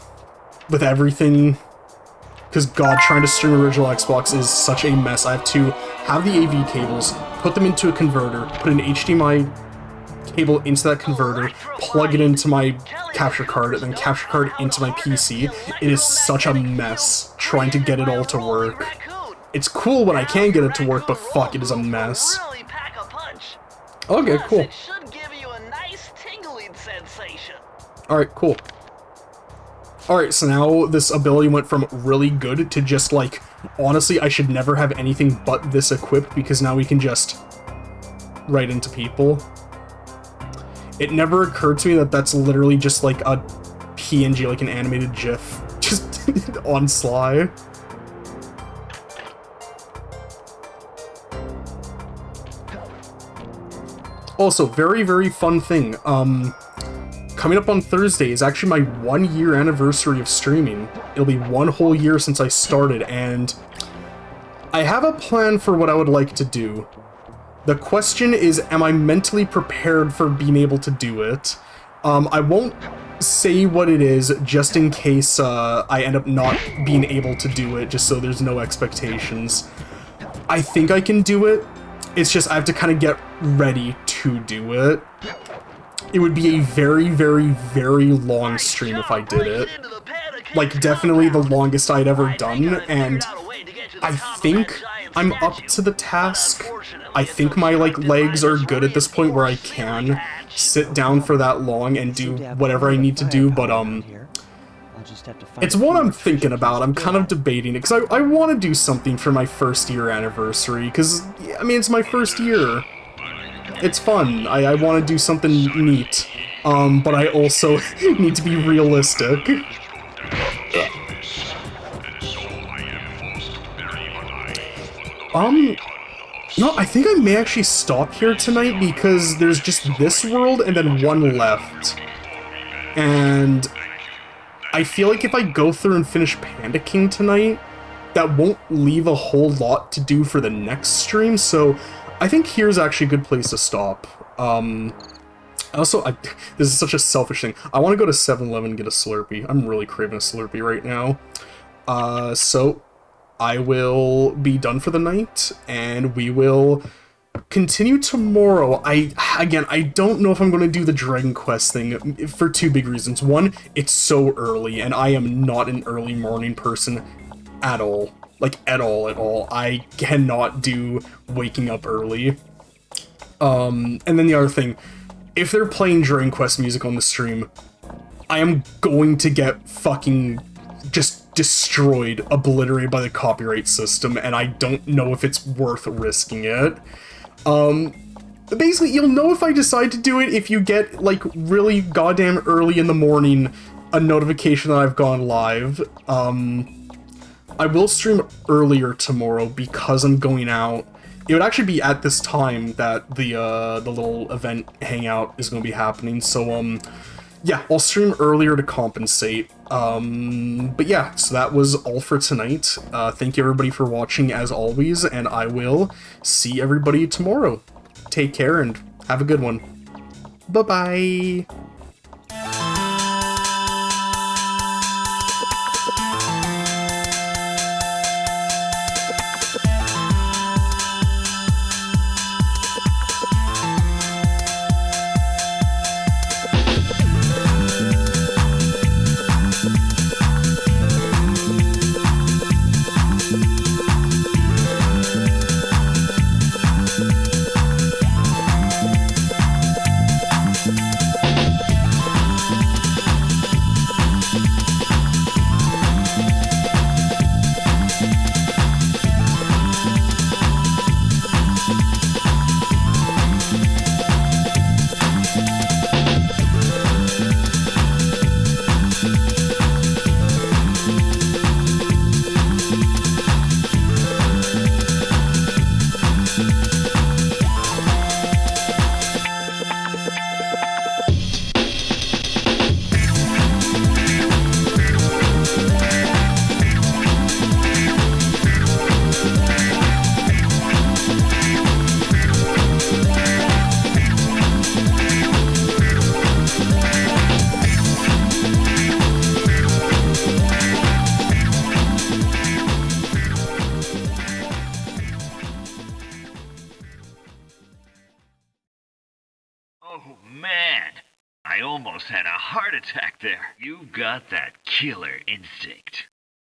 with everything. Because, God, trying to stream original Xbox is such a mess. I have to have the AV cables, put them into a converter, put an HDMI cable into that converter, plug it into my capture card, and then capture card into my PC. It is such a mess trying to get it all to work. It's cool when I can get it to work, but fuck, it is a mess. Okay, cool. Alright, cool. Alright, so now this ability went from really good to just like, honestly, I should never have anything but this equipped, because now we can just right into people. It never occurred to me that that's literally just like a PNG, like an animated GIF, just on Sly. Also, very fun thing, coming up on Thursday is actually my 1-year anniversary of streaming. It'll be 1 whole year since I started, and I have a plan for what I would like to do. The question is, am I mentally prepared for being able to do it? I won't say what it is, just in case I end up not being able to do it, just so there's no expectations. I think I can do it. It's just I have to kind of get ready to do it. It would be a very long stream if I did it. Like, definitely the longest I'd ever done, and I think I'm up to the task. I think my, like, legs are good at this point where I can sit down for that long and do whatever I need to do, but, it's what I'm thinking about. I'm kind of debating it, because I want to do something for my 1st year anniversary, because, I mean, it's my 1st year. It's fun. I want to do something neat, but I also need to be realistic. No, I think I may actually stop here tonight, because there's just this world and then one left. And I feel like if I go through and finish Panda King tonight, that won't leave a whole lot to do for the next stream, so I think here's actually a good place to stop. This is such a selfish thing. I want to go to 7-Eleven and get a Slurpee. I'm really craving a Slurpee right now. So I will be done for the night, and we will continue tomorrow. Again, I don't know if I'm going to do the Dragon Quest thing for 2 big reasons. One, it's so early, and I am not an early morning person at all. Like, at all. I cannot do waking up early. And then the other thing, if they're playing Dragon Quest music on the stream, I am going to get fucking just destroyed, obliterated by the copyright system, and I don't know if it's worth risking it. Basically, you'll know if I decide to do it if you get, like, really goddamn early in the morning a notification that I've gone live. I will stream earlier tomorrow because I'm going out. It would actually be at this time that the little event hangout is going to be happening. So yeah, I'll stream earlier to compensate. But yeah, so that was all for tonight. Thank you everybody for watching as always, and I will see everybody tomorrow. Take care and have a good one. Bye-bye. Oh, man. I almost had a heart attack there. You've got that killer instinct.